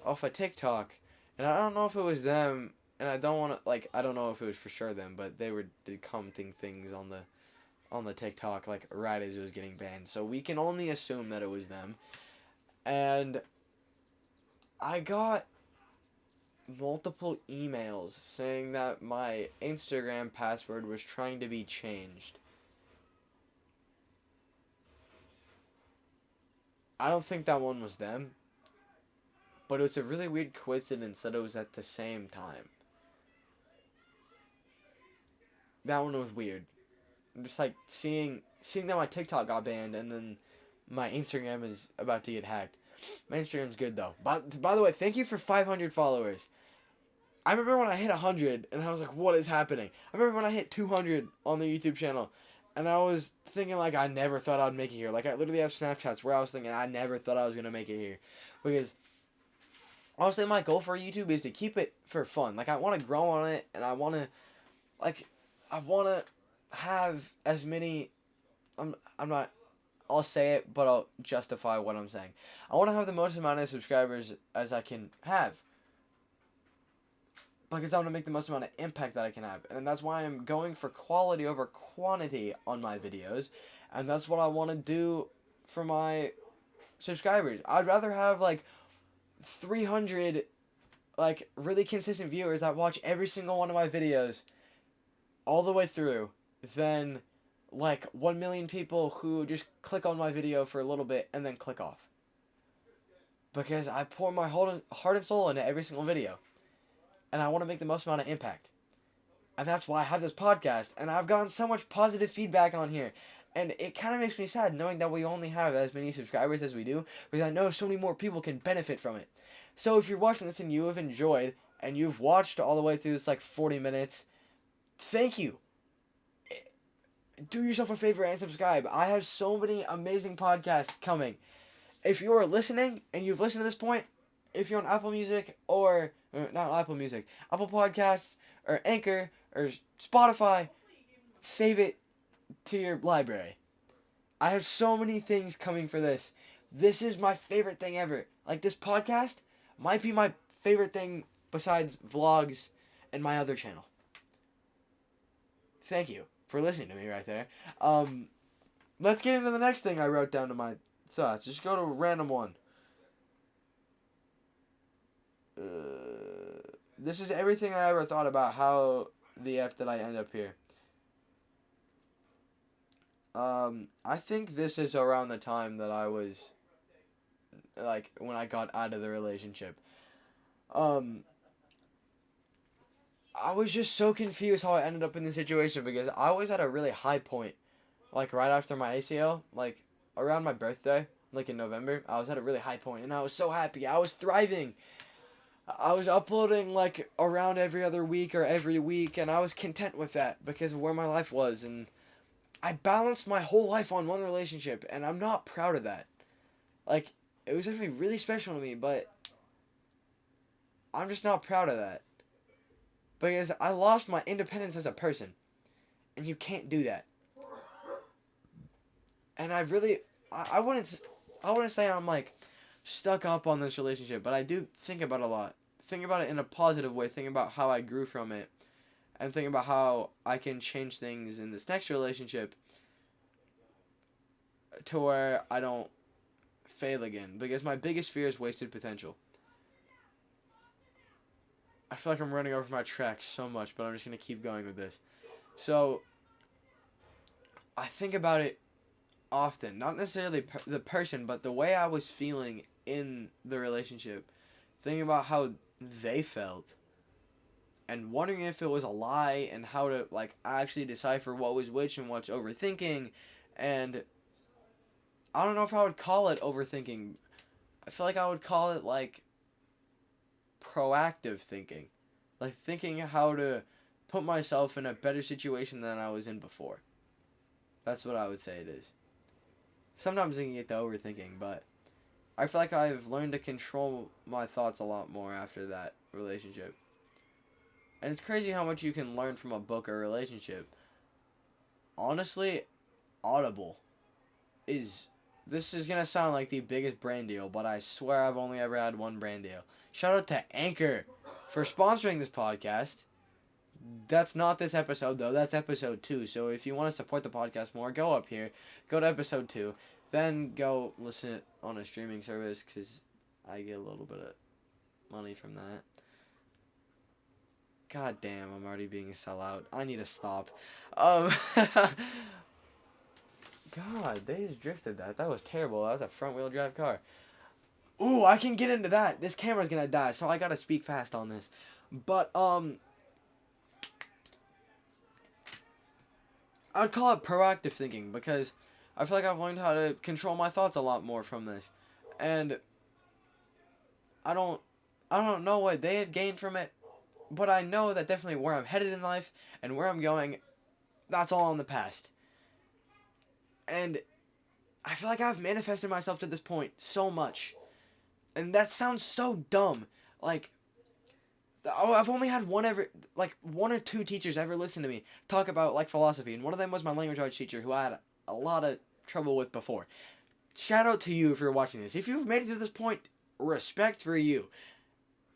[SPEAKER 1] off of TikTok, and I don't know if it was them, and I don't want to like I don't know if it was for sure them, but they were commenting things on the TikTok like right as it was getting banned, so we can only assume that it was them. And I got multiple emails saying that my Instagram password was trying to be changed. I don't think that one was them, but it was a really weird coincidence that it was at the same time. That one was weird. I'm just like seeing that my TikTok got banned and then my Instagram is about to get hacked. My Instagram's good though. By the way, thank you for 500 followers. I remember when I hit 100 and I was like, what is happening? I remember when I hit 200 on the YouTube channel and I was thinking like I never thought I'd make it here. Like I literally have Snapchats where I was thinking I never thought I was going to make it here. Because honestly my goal for YouTube is to keep it for fun. Like I want to grow on it and I want to have as many I'm not I'll say it but I'll justify what I'm saying. I want to have the most amount of subscribers as I can have. Because I want to make the most amount of impact that I can have. And that's why I'm going for quality over quantity on my videos. And that's what I want to do for my subscribers. I'd rather have like 300 like really consistent viewers that watch every single one of my videos all the way through than like 1 million people who just click on my video for a little bit and then click off. Because I pour my heart and soul into every single video. And I want to make the most amount of impact. And that's why I have this podcast. And I've gotten so much positive feedback on here. And it kind of makes me sad knowing that we only have as many subscribers as we do. Because I know so many more people can benefit from it. So if you're watching this and you have enjoyed, and you've watched all the way through this like 40 minutes, thank you. Do yourself a favor and subscribe. I have so many amazing podcasts coming. If you are listening and you've listened to this point, if you're on Apple Music or not Apple Music, Apple Podcasts or Anchor or Spotify, save it to your library. I have so many things coming for this. This is my favorite thing ever. Like this podcast might be my favorite thing besides vlogs and my other channel. Thank you for listening to me right there. Let's get into the next thing I wrote down to my thoughts. Just go to a random one. This is everything I ever thought about how the F did I end up here. I think this is around the time that I was, like, when I got out of the relationship. I was just so confused how I ended up in this situation because I was at a really high point, like, right after my ACL, like, around my birthday, like, in November. I was at a really high point, and I was so happy. I was thriving. I was uploading like around every other week or every week, and I was content with that because of where my life was, and I balanced my whole life on one relationship, and I'm not proud of that. Like, it was actually really special to me, but I'm just not proud of that because I lost my independence as a person, and you can't do that. And I wouldn't say I'm like stuck up on this relationship, but I do think about it a lot. think about it in a positive way, think about how I grew from it, and think about how I can change things in this next relationship to where I don't fail again. Because my biggest fear is wasted potential. I feel like I'm running over my tracks so much, but I'm just going to keep going with this. So, I think about it often. Not necessarily the person, but the way I was feeling in the relationship. Thinking about how they felt. And wondering if it was a lie and how to, like, actually decipher what was which and what's overthinking. And I don't know if I would call it overthinking. I feel like I would call it, like, proactive thinking. Like, thinking how to put myself in a better situation than I was in before. That's what I would say it is. Sometimes I can get to overthinking, but I feel like I've learned to control my thoughts a lot more after that relationship. And it's crazy how much you can learn from a book or relationship. Honestly, Audible is... This is going to sound like the biggest brand deal, but I swear I've only ever had one brand deal. Shout out to Anchor for sponsoring this podcast. That's not this episode, though. That's episode 2. So if you want to support the podcast more, go up here. Go to episode 2. Then go listen it on a streaming service, because I get a little bit of money from that. God damn, I'm already being a sellout. I need to stop. God, they just drifted that. That was terrible. That was a front-wheel drive car. Ooh, I can get into that. This camera's gonna die, so I gotta speak fast on this. But, I'd call it proactive thinking, because I feel like I've learned how to control my thoughts a lot more from this. And I don't know what they have gained from it, but I know that definitely where I'm headed in life and where I'm going, that's all in the past. And I feel like I've manifested myself to this point so much. And that sounds so dumb. Like, I've only had one or two teachers ever listen to me talk about, like, philosophy. And one of them was my language arts teacher, who I had a lot of trouble with before. Shout out to you if you're watching this. If you've made it to this point, respect for you.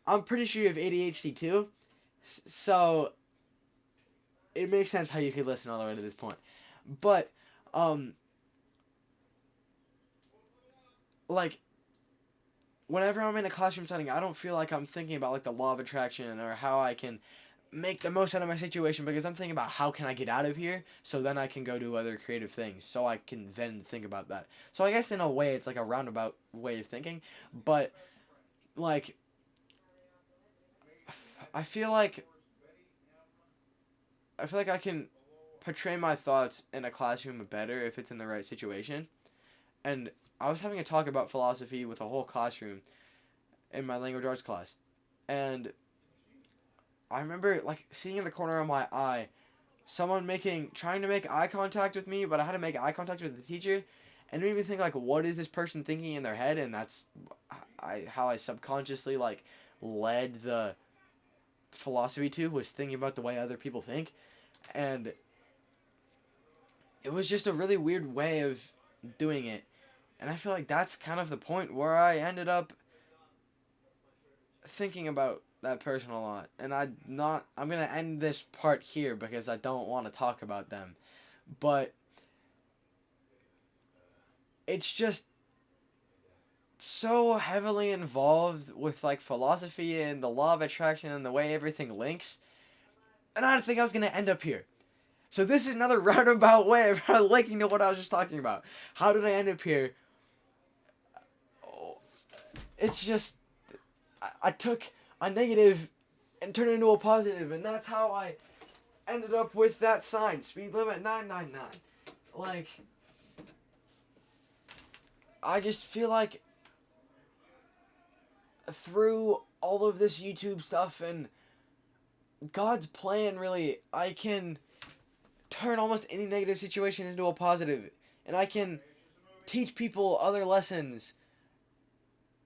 [SPEAKER 1] I'm pretty sure you have ADHD too. So, it makes sense how you could listen all the way to this point. But, like, whenever I'm in a classroom setting, I don't feel like I'm thinking about, like, the law of attraction or how I can make the most out of my situation, because I'm thinking about how can I get out of here so then I can go do other creative things, so I can then think about that. So I guess in a way it's like a roundabout way of thinking, but, like, I feel like I can portray my thoughts in a classroom better if it's in the right situation. And I was having a talk about philosophy with a whole classroom in my language arts class. And I remember, like, seeing in the corner of my eye someone trying to make eye contact with me, but I had to make eye contact with the teacher. And it made me think, like, what is this person thinking in their head? And that's how I subconsciously, like, led the philosophy to, was thinking about the way other people think. And it was just a really weird way of doing it. And I feel like that's kind of the point where I ended up thinking about that person a lot. And I'm going to end this part here because I don't want to talk about them. But it's just so heavily involved with, like, philosophy and the law of attraction and the way everything links. And I didn't think I was going to end up here. So this is another roundabout way of linking to what I was just talking about. How did I end up here? It's just, I took a negative and turned it into a positive, and that's how I ended up with that sign, speed limit 999. Like, I just feel like through all of this YouTube stuff and God's plan, really, I can turn almost any negative situation into a positive, and I can teach people other lessons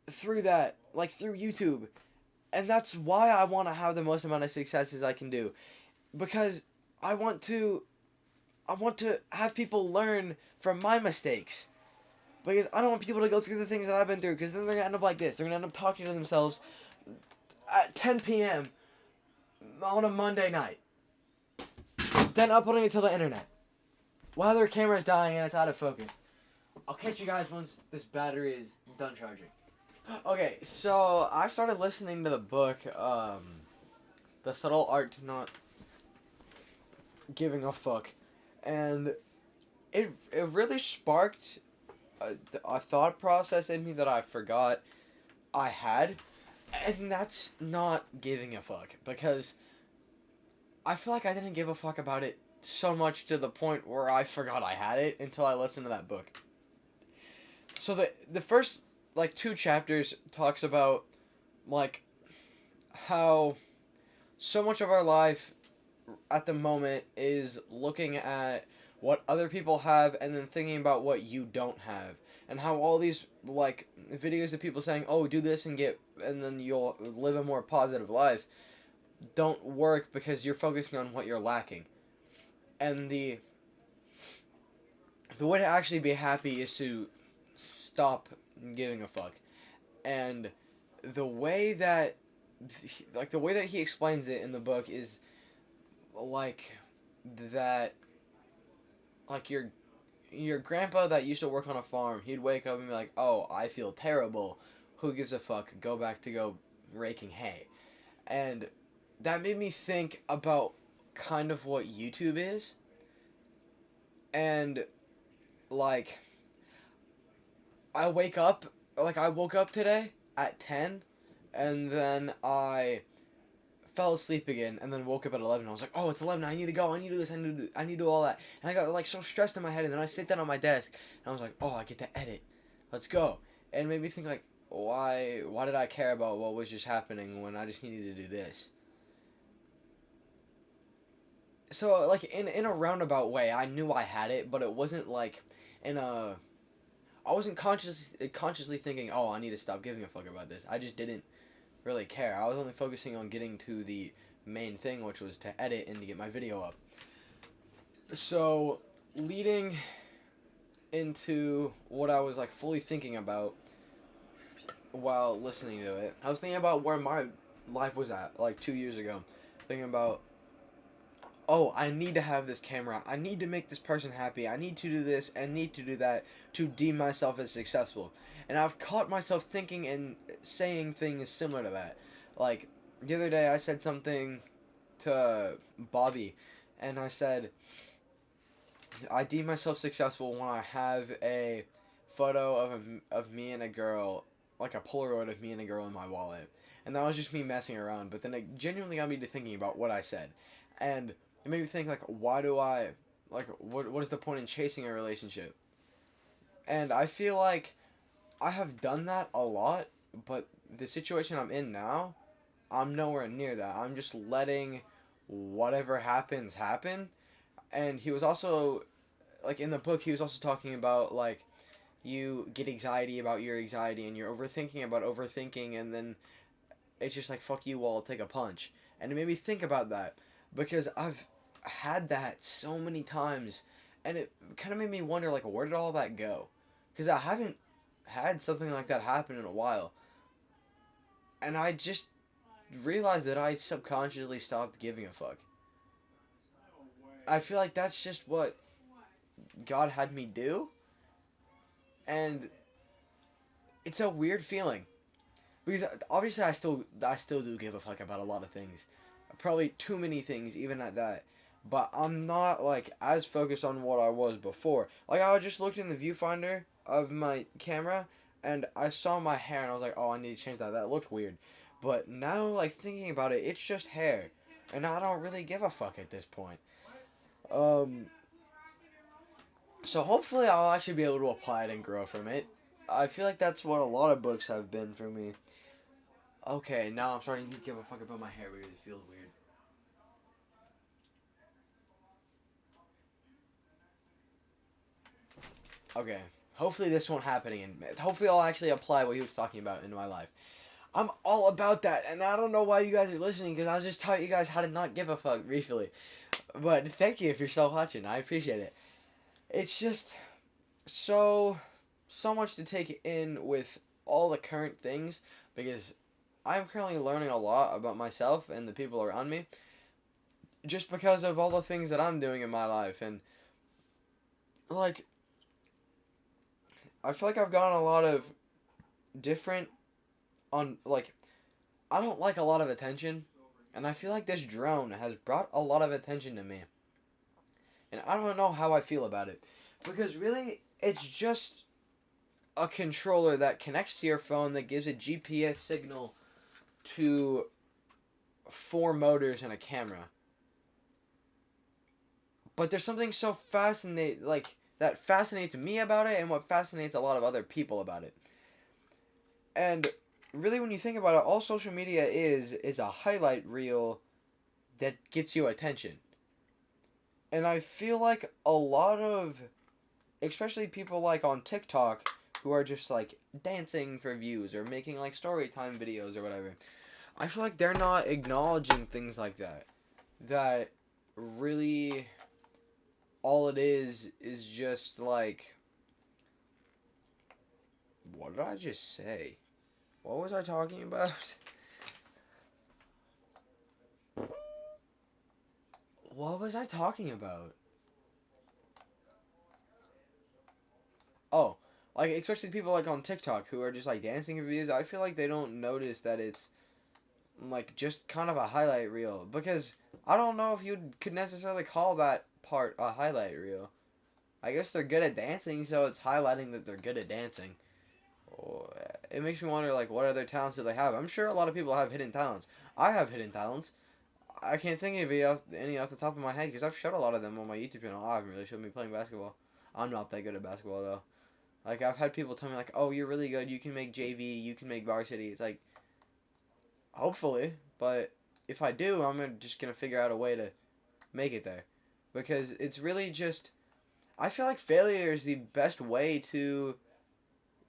[SPEAKER 1] through that, like through YouTube. And that's why I want to have the most amount of successes I can do, because I want to have people learn from my mistakes, because I don't want people to go through the things that I've been through, because then they're going to end up like this. They're going to end up talking to themselves at 10 p.m. on a Monday night. Then uploading it to the internet. While their camera's dying and it's out of focus. I'll catch you guys once this battery is done charging. Okay, so I started listening to the book, The Subtle Art to Not Giving a Fuck. And it really sparked a thought process in me that I forgot I had. And that's not giving a fuck. Because I feel like I didn't give a fuck about it so much to the point where I forgot I had it until I listened to that book. So the first, like, 2 chapters talks about, like, how so much of our life at the moment is looking at what other people have and then thinking about what you don't have. And how all these, like, videos of people saying, oh, do this and then you'll live a more positive life, don't work because you're focusing on what you're lacking. And the way to actually be happy is to stop giving a fuck. And the way that he explains it in the book is like that, like your grandpa that used to work on a farm, he'd wake up and be like, oh, I feel terrible, who gives a fuck, go back to go raking hay. And that made me think about kind of what YouTube is. And like, I woke up today at 10, and then I fell asleep again, and then woke up at 11. I was like, oh, it's 11, I need to go, I need to do this, I need to do all that. And I got, like, so stressed in my head, and then I sit down on my desk, and I was like, oh, I get to edit. Let's go. And it made me think, like, why did I care about what was just happening when I just needed to do this? So, like, in a roundabout way, I knew I had it, but it wasn't, like, I wasn't consciously thinking, oh, I need to stop giving a fuck about this. I just didn't really care. I was only focusing on getting to the main thing, which was to edit and to get my video up. So, leading into what I was, like, fully thinking about while listening to it, I was thinking about where my life was at, like, 2 years ago. Thinking about, oh, I need to have this camera. I need to make this person happy. I need to do this and need to do that to deem myself as successful. And I've caught myself thinking and saying things similar to that. Like, the other day I said something to Bobby, and I said, I deem myself successful when I have a photo of me and a girl, like a Polaroid of me and a girl in my wallet. And that was just me messing around, but then it genuinely got me to thinking about what I said. And it made me think, like, why do I, like, what is the point in chasing a relationship? And I feel like I have done that a lot, but the situation I'm in now, I'm nowhere near that. I'm just letting whatever happens happen. And he was also, like, in the book, he was also talking about, like, you get anxiety about your anxiety and you're overthinking about overthinking, and then it's just like, fuck you, I'll take a punch. And it made me think about that, because I've had that so many times, and it kind of made me wonder, like, where did all that go? Because I haven't had something like that happen in a while. And I just realized that I subconsciously stopped giving a fuck. I feel like that's just what God had me do. And it's a weird feeling. Because obviously I still do give a fuck about a lot of things. Probably too many things, even at that. But I'm not, like, as focused on what I was before. Like, I just looked in the viewfinder of my camera, and I saw my hair, and I was like, oh, I need to change that. That looked weird. But now, like, thinking about it, it's just hair. And I don't really give a fuck at this point. So hopefully I'll actually be able to apply it and grow from it. I feel like that's what a lot of books have been for me. Okay, now I'm starting to give a fuck about my hair because it feels weird. Okay, hopefully this won't happen again. Hopefully I'll actually apply what he was talking about into my life. I'm all about that, and I don't know why you guys are listening, because I was just telling you guys how to not give a fuck briefly. But thank you if you're still watching. I appreciate it. It's just so much to take in with all the current things, because I'm currently learning a lot about myself and the people around me just because of all the things that I'm doing in my life. And, like, I feel like I've gotten a lot of different, like, I don't like a lot of attention. And I feel like this drone has brought a lot of attention to me. And I don't know how I feel about it. Because really, it's just a controller that connects to your phone that gives a GPS signal to 4 motors and a camera. But there's something so fascinating, like, that fascinates me about it and what fascinates a lot of other people about it. And really, when you think about it, all social media is a highlight reel that gets you attention. And I feel like a lot of, especially people like on TikTok, who are just like dancing for views or making like story time videos or whatever, I feel like they're not acknowledging things like that. That really, all it is just like, what did I just say? What was I talking about? What was I talking about? Oh, like, especially people like on TikTok who are just like dancing reviews. I feel like they don't notice that it's like just kind of a highlight reel, because I don't know if you could necessarily call that part a highlight reel. I guess they're good at dancing, so it's highlighting that they're good at dancing. Oh, it makes me wonder, like, what other talents do they have? I'm sure a lot of people have hidden talents. I have hidden talents. I can't think of any off the top of my head because I've showed a lot of them on my YouTube channel. I haven't really showed me playing basketball. I'm not that good at basketball though. Like, I've had people tell me like, "Oh, you're really good. You can make JV. You can make varsity." It's like, hopefully, but if I do, just gonna figure out a way to make it there, because it's really just. I feel like failure is the best way to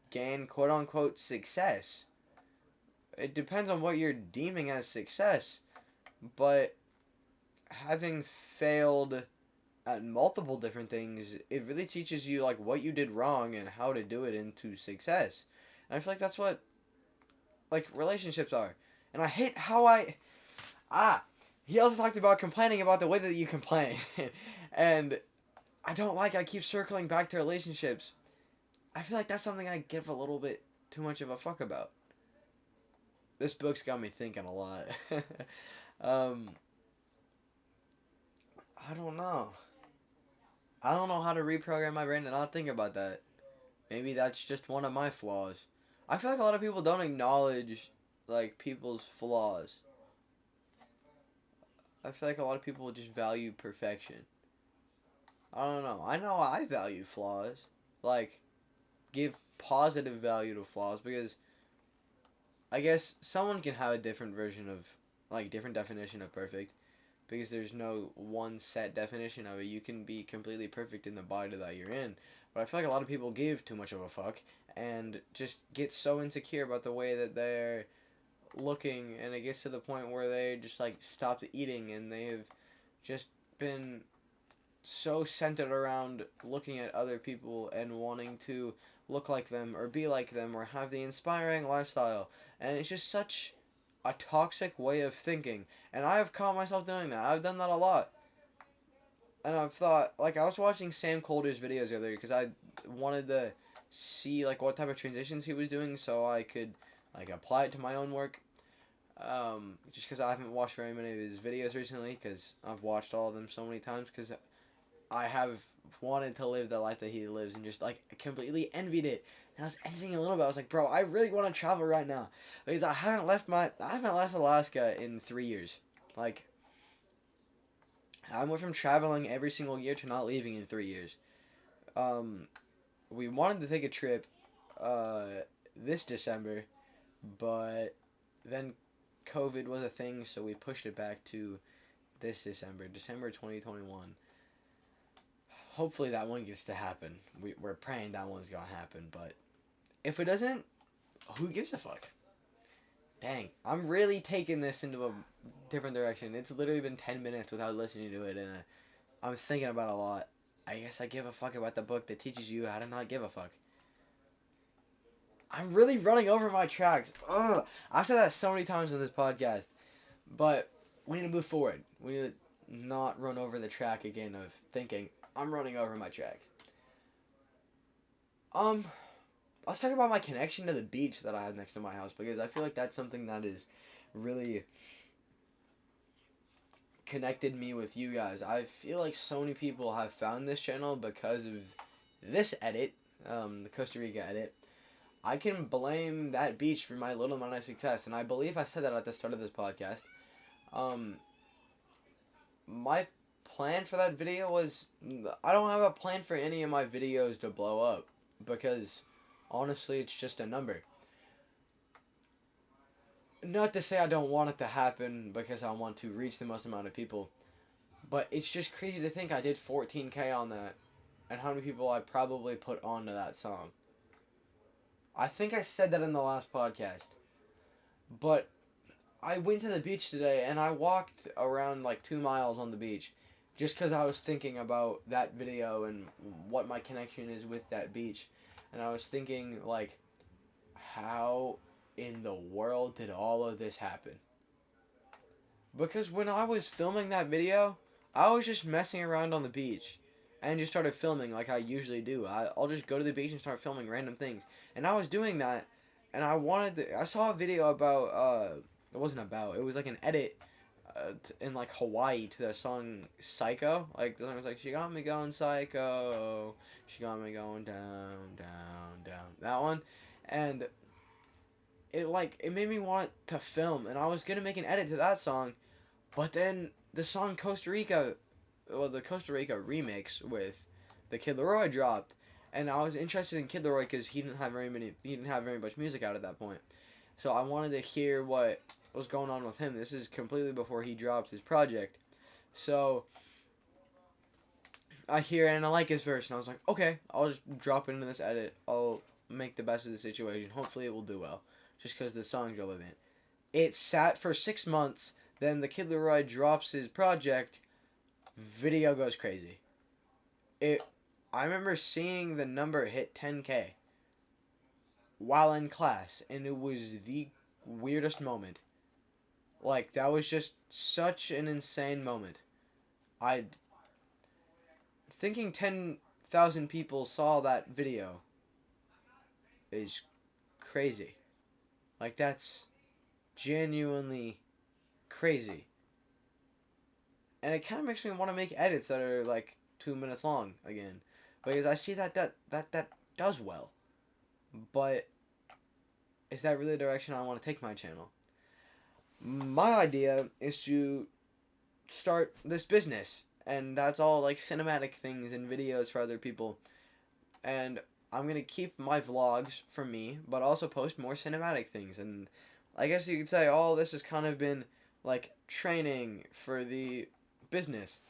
[SPEAKER 1] gain quote unquote success. It depends on what you're deeming as success, but having failed at multiple different things, it really teaches you like what you did wrong and how to do it into success. And I feel like that's what like relationships are. And I hate how he also talked about complaining about the way that you complain. And I keep circling back to relationships. I feel like that's something I give a little bit too much of a fuck about. This book's got me thinking a lot. um I don't know. I don't know how to reprogram my brain to not think about that. Maybe that's just one of my flaws. I feel like a lot of people don't acknowledge like people's flaws. I feel like a lot of people just value perfection. I don't know. I know I value flaws. Like, give positive value to flaws, because I guess someone can have a different version of, like, different definition of perfect, because there's no one set definition of it. You can be completely perfect in the body that you're in. But I feel like a lot of people give too much of a fuck and just get so insecure about the way that they're looking, and it gets to the point where they just like stopped eating, and they've just been so centered around looking at other people and wanting to look like them or be like them or have the inspiring lifestyle. And it's just such a toxic way of thinking. And I have caught myself doing that. I've done that a lot. And I've thought, like, I was watching Sam Colder's videos earlier because I wanted to see, like, what type of transitions he was doing so I could, like, apply it to my own work. Just because I haven't watched very many of his videos recently, because I've watched all of them so many times, because I have wanted to live the life that he lives and just, like, completely envied it. And I was envying a little bit. I was like, bro, I really want to travel right now, because I haven't left Alaska in 3 years. Like, I went from traveling every single year to not leaving in 3 years. Um, we wanted to take a trip uh, this December, but then COVID was a thing, so we pushed it back to this December 2021. Hopefully that one gets to happen. We're praying that one's gonna happen, but if it doesn't, who gives a fuck? Dang, I'm really taking this into a different direction. It's literally been 10 minutes without listening to it, and I'm thinking about a lot. I guess I give a fuck about the book that teaches you how to not give a fuck. I'm really running over my tracks. Ugh. I've said that so many times in this podcast. But we need to move forward. We need to not run over the track again of thinking, I'm running over my tracks. Let's talk about my connection to the beach that I have next to my house, because I feel like that's something that is really connected me with you guys. I feel like so many people have found this channel because of this edit, the Costa Rica edit. I can blame that beach for my little amount of success, and I believe I said that at the start of this podcast. My plan for that video was, I don't have a plan for any of my videos to blow up, because honestly it's just a number. Not to say I don't want it to happen because I want to reach the most amount of people, but it's just crazy to think I did 14K on that, and how many people I probably put onto that song. I think I said that in the last podcast, but I went to the beach today and I walked around like 2 miles on the beach just because I was thinking about that video and what my connection is with that beach. And I was thinking, like, how in the world did all of this happen? Because when I was filming that video, I was just messing around on the beach and just started filming like I usually do. I'll just go to the beach and start filming random things. And I was doing that, and I saw a video about, it wasn't about, it was like an edit in like Hawaii to the song Psycho. Like the song was like, she got me going psycho, she got me going down, down, down. That one. And it made me want to film, and I was gonna make an edit to that song, but then the song Costa Rica, well, the Costa Rica remix with the Kid Laroi dropped, and I was interested in Kid Laroi because he didn't have very much music out at that point. So I wanted to hear what was going on with him. This is completely before he dropped his project. So I hear it and I like his verse, and I was like, okay, I'll just drop it into this edit. I'll make the best of the situation. Hopefully it will do well, just because the song's relevant. It sat for 6 months. Then the Kid Laroi drops his project. Video goes crazy. I remember seeing the number hit 10K while in class, and it was the weirdest moment. Like, that was just such an insane moment. Thinking 10,000 people saw that video is crazy. Like, that's genuinely crazy. And it kind of makes me want to make edits that are like 2 minutes long again, because I see that does well. But is that really the direction I want to take my channel? My idea is to start this business, and that's all like cinematic things and videos for other people. And I'm gonna keep my vlogs for me, but also post more cinematic things. And I guess you could say all this has kind of been like training for the business.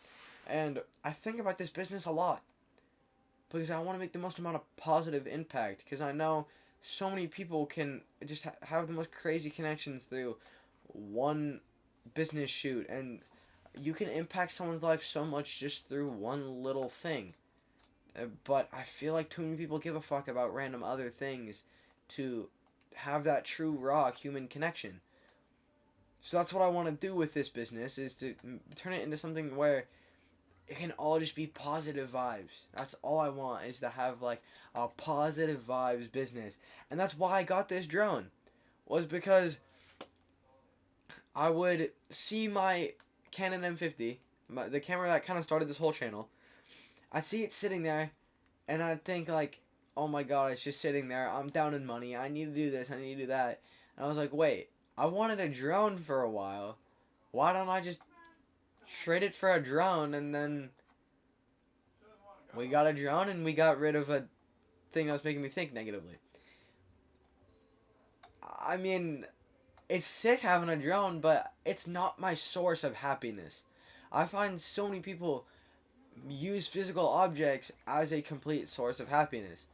[SPEAKER 1] And I think about this business a lot, because I want to make the most amount of positive impact, because I know so many people can just have the most crazy connections through one business shoot, and you can impact someone's life so much just through one little thing. But I feel like too many people give a fuck about random other things to have that true raw human connection. So that's what I want to do with this business, is to turn it into something where it can all just be positive vibes. That's all I want, is to have like a positive vibes business. And that's why I got this drone, was because I would see my Canon M50, the camera that kind of started this whole channel. I'd see it sitting there, and I'd think like, oh my god, it's just sitting there. I'm down in money. I need to do this. I need to do that. And I was like, wait, I wanted a drone for a while. Why don't I just trade it for a drone? And then we got a drone, and we got rid of a thing that was making me think negatively. I mean, it's sick having a drone, but it's not my source of happiness. I find so many people use physical objects as a complete source of happiness.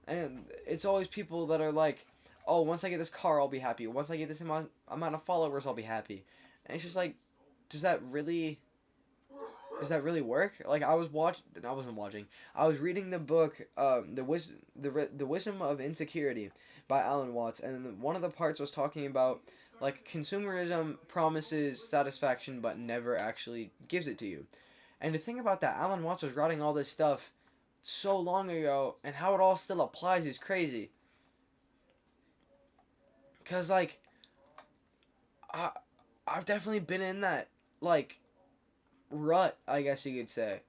[SPEAKER 1] And it's always people that are like, oh, once I get this car, I'll be happy. Once I get this amount of followers, I'll be happy. And it's just like, does that really work? Like, I was reading the book, the Wisdom of Insecurity by Alan Watts, and one of the parts was talking about like consumerism promises satisfaction but never actually gives it to you. And the thing about that, Alan Watts was writing all this stuff so long ago, and how it all still applies is crazy. Cause like I I've definitely been in that like rut, I guess you could say,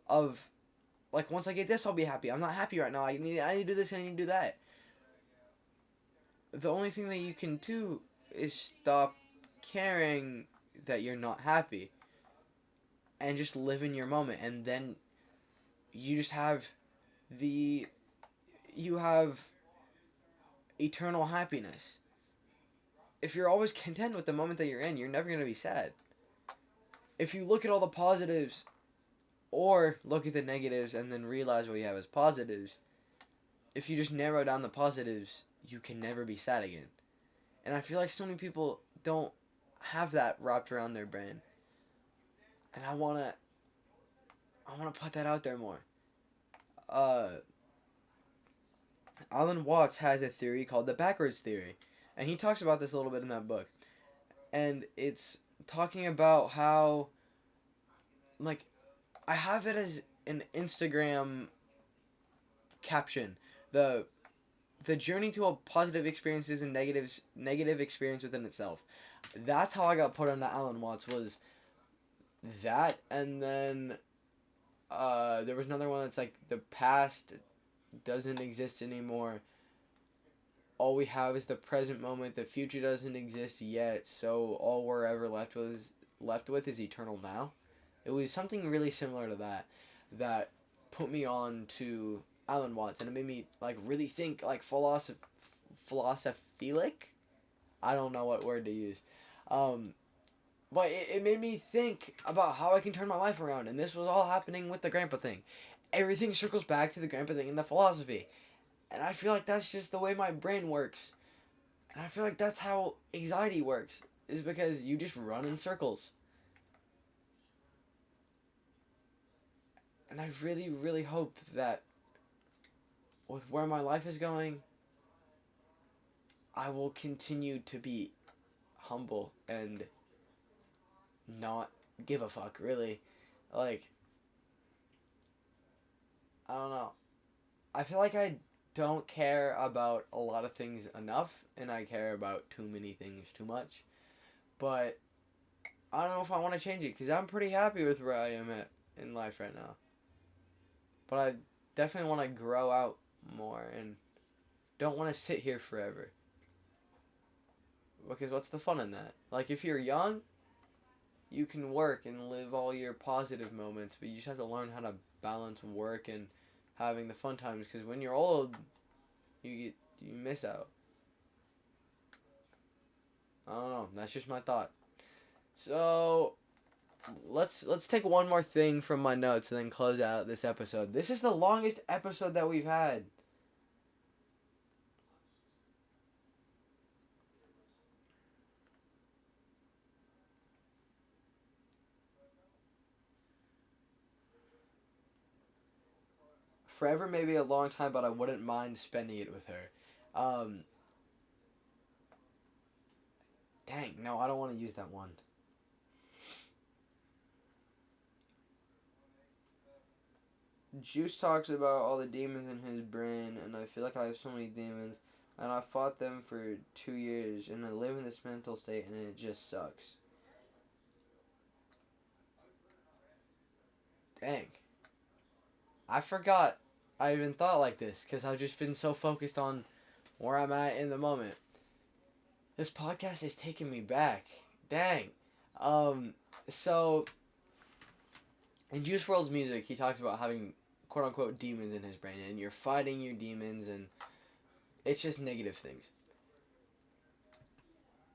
[SPEAKER 1] of like once I get this I'll be happy. I'm not happy right now. I need to do this and I need to do that. The only thing that you can do is stop caring that you're not happy and just live in your moment, and then you just have the you have eternal happiness. If you're always content with the moment that you're in, you're never going to be sad. If you look at all the positives or look at the negatives and then realize what you have as positives, if you just narrow down the positives, you can never be sad again. And I feel like so many people don't have that wrapped around their brain. And I want to put that out there more. Alan Watts has a theory called the backwards theory. And he talks about this a little bit in that book. And it's talking about how, like, I have it as an Instagram caption. The journey to a positive experiences and negative experience within itself. That's how I got put on to Alan Watts, was that, and then there was another one that's like the past doesn't exist anymore. All we have is the present moment. The future doesn't exist yet, so all we're ever left with is eternal now. It was something really similar to that put me on to Alan Watts, and it made me like really think like philosophilic. I don't know what word to use, but it made me think about how I can turn my life around, and this was all happening with the grandpa thing. Everything circles back to the grandpa thing and the philosophy, and I feel like that's just the way my brain works, and I feel like that's how anxiety works, is because you just run in circles. And I really, really hope that with where my life is going, I will continue to be humble and not give a fuck, really. Like, I don't know. I feel like I don't care about a lot of things enough, and I care about too many things too much. But I don't know if I want to change it, because I'm pretty happy with where I am at in life right now. But I definitely want to grow out more and don't want to sit here forever. Because what's the fun in that? Like, if you're young, you can work and live all your positive moments, but you just have to learn how to balance work and having the fun times, because when you're old, you miss out. I don't know. That's just my thought. So let's take one more thing from my notes and then close out this episode. This is the longest episode that we've had. Forever may be a long time, but I wouldn't mind spending it with her. Dang, no, I don't want to use that one. Juice talks about all the demons in his brain, and I feel like I have so many demons, and I fought them for 2 years, and I live in this mental state, and it just sucks. Dang. I forgot I even thought like this, because I've just been so focused on where I'm at in the moment. This podcast is taking me back. Dang. So, in Juice WRLD's music, he talks about having quote-unquote demons in his brain, and you're fighting your demons, and it's just negative things.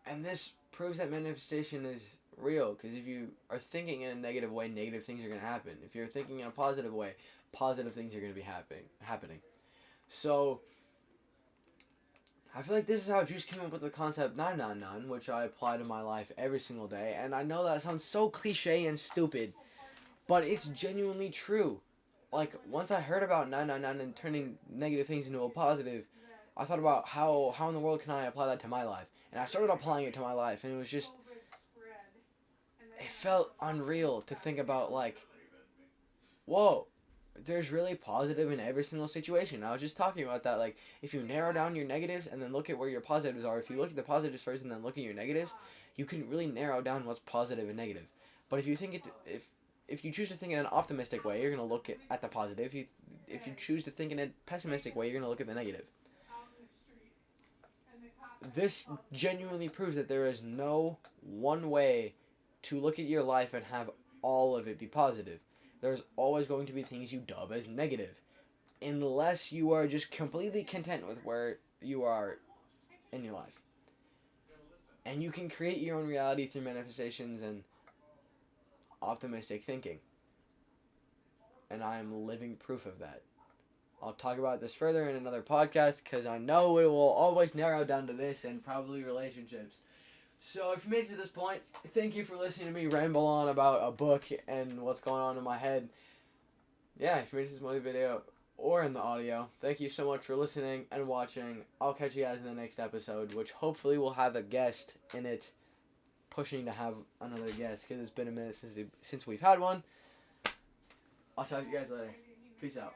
[SPEAKER 1] And this proves that manifestation is real, because if you are thinking in a negative way, negative things are going to happen. If you're thinking in a positive way, positive things are going to be happening. So, I feel like this is how Juice came up with the concept 999, which I apply to my life every single day. And I know that sounds so cliche and stupid, but it's genuinely true. Like, once I heard about 999 and turning negative things into a positive, I thought about how in the world can I apply that to my life, and I started applying it to my life, and it was just, it felt unreal to think about, like, whoa, there's really positive in every single situation. I was just talking about that. Like, if you narrow down your negatives and then look at where your positives are, if you look at the positives first and then look at your negatives, you can really narrow down what's positive and negative. But if you think it, if you choose to think in an optimistic way, you're gonna look at the positive. If you choose to think in a pessimistic way, you're gonna look at the negative. This genuinely proves that there is no one way to look at your life and have all of it be positive. There's always going to be things you dub as negative, unless you are just completely content with where you are in your life. And you can create your own reality through manifestations and optimistic thinking. And I am living proof of that. I'll talk about this further in another podcast because I know it will always narrow down to this and probably relationships. So if you made it to this point, thank you for listening to me ramble on about a book and what's going on in my head. Yeah, if you made it to this point of the video or in the audio, thank you so much for listening and watching. I'll catch you guys in the next episode, which hopefully will have a guest in it, pushing to have another guest because it's been a minute since we've had one. I'll talk to you guys later. Peace out.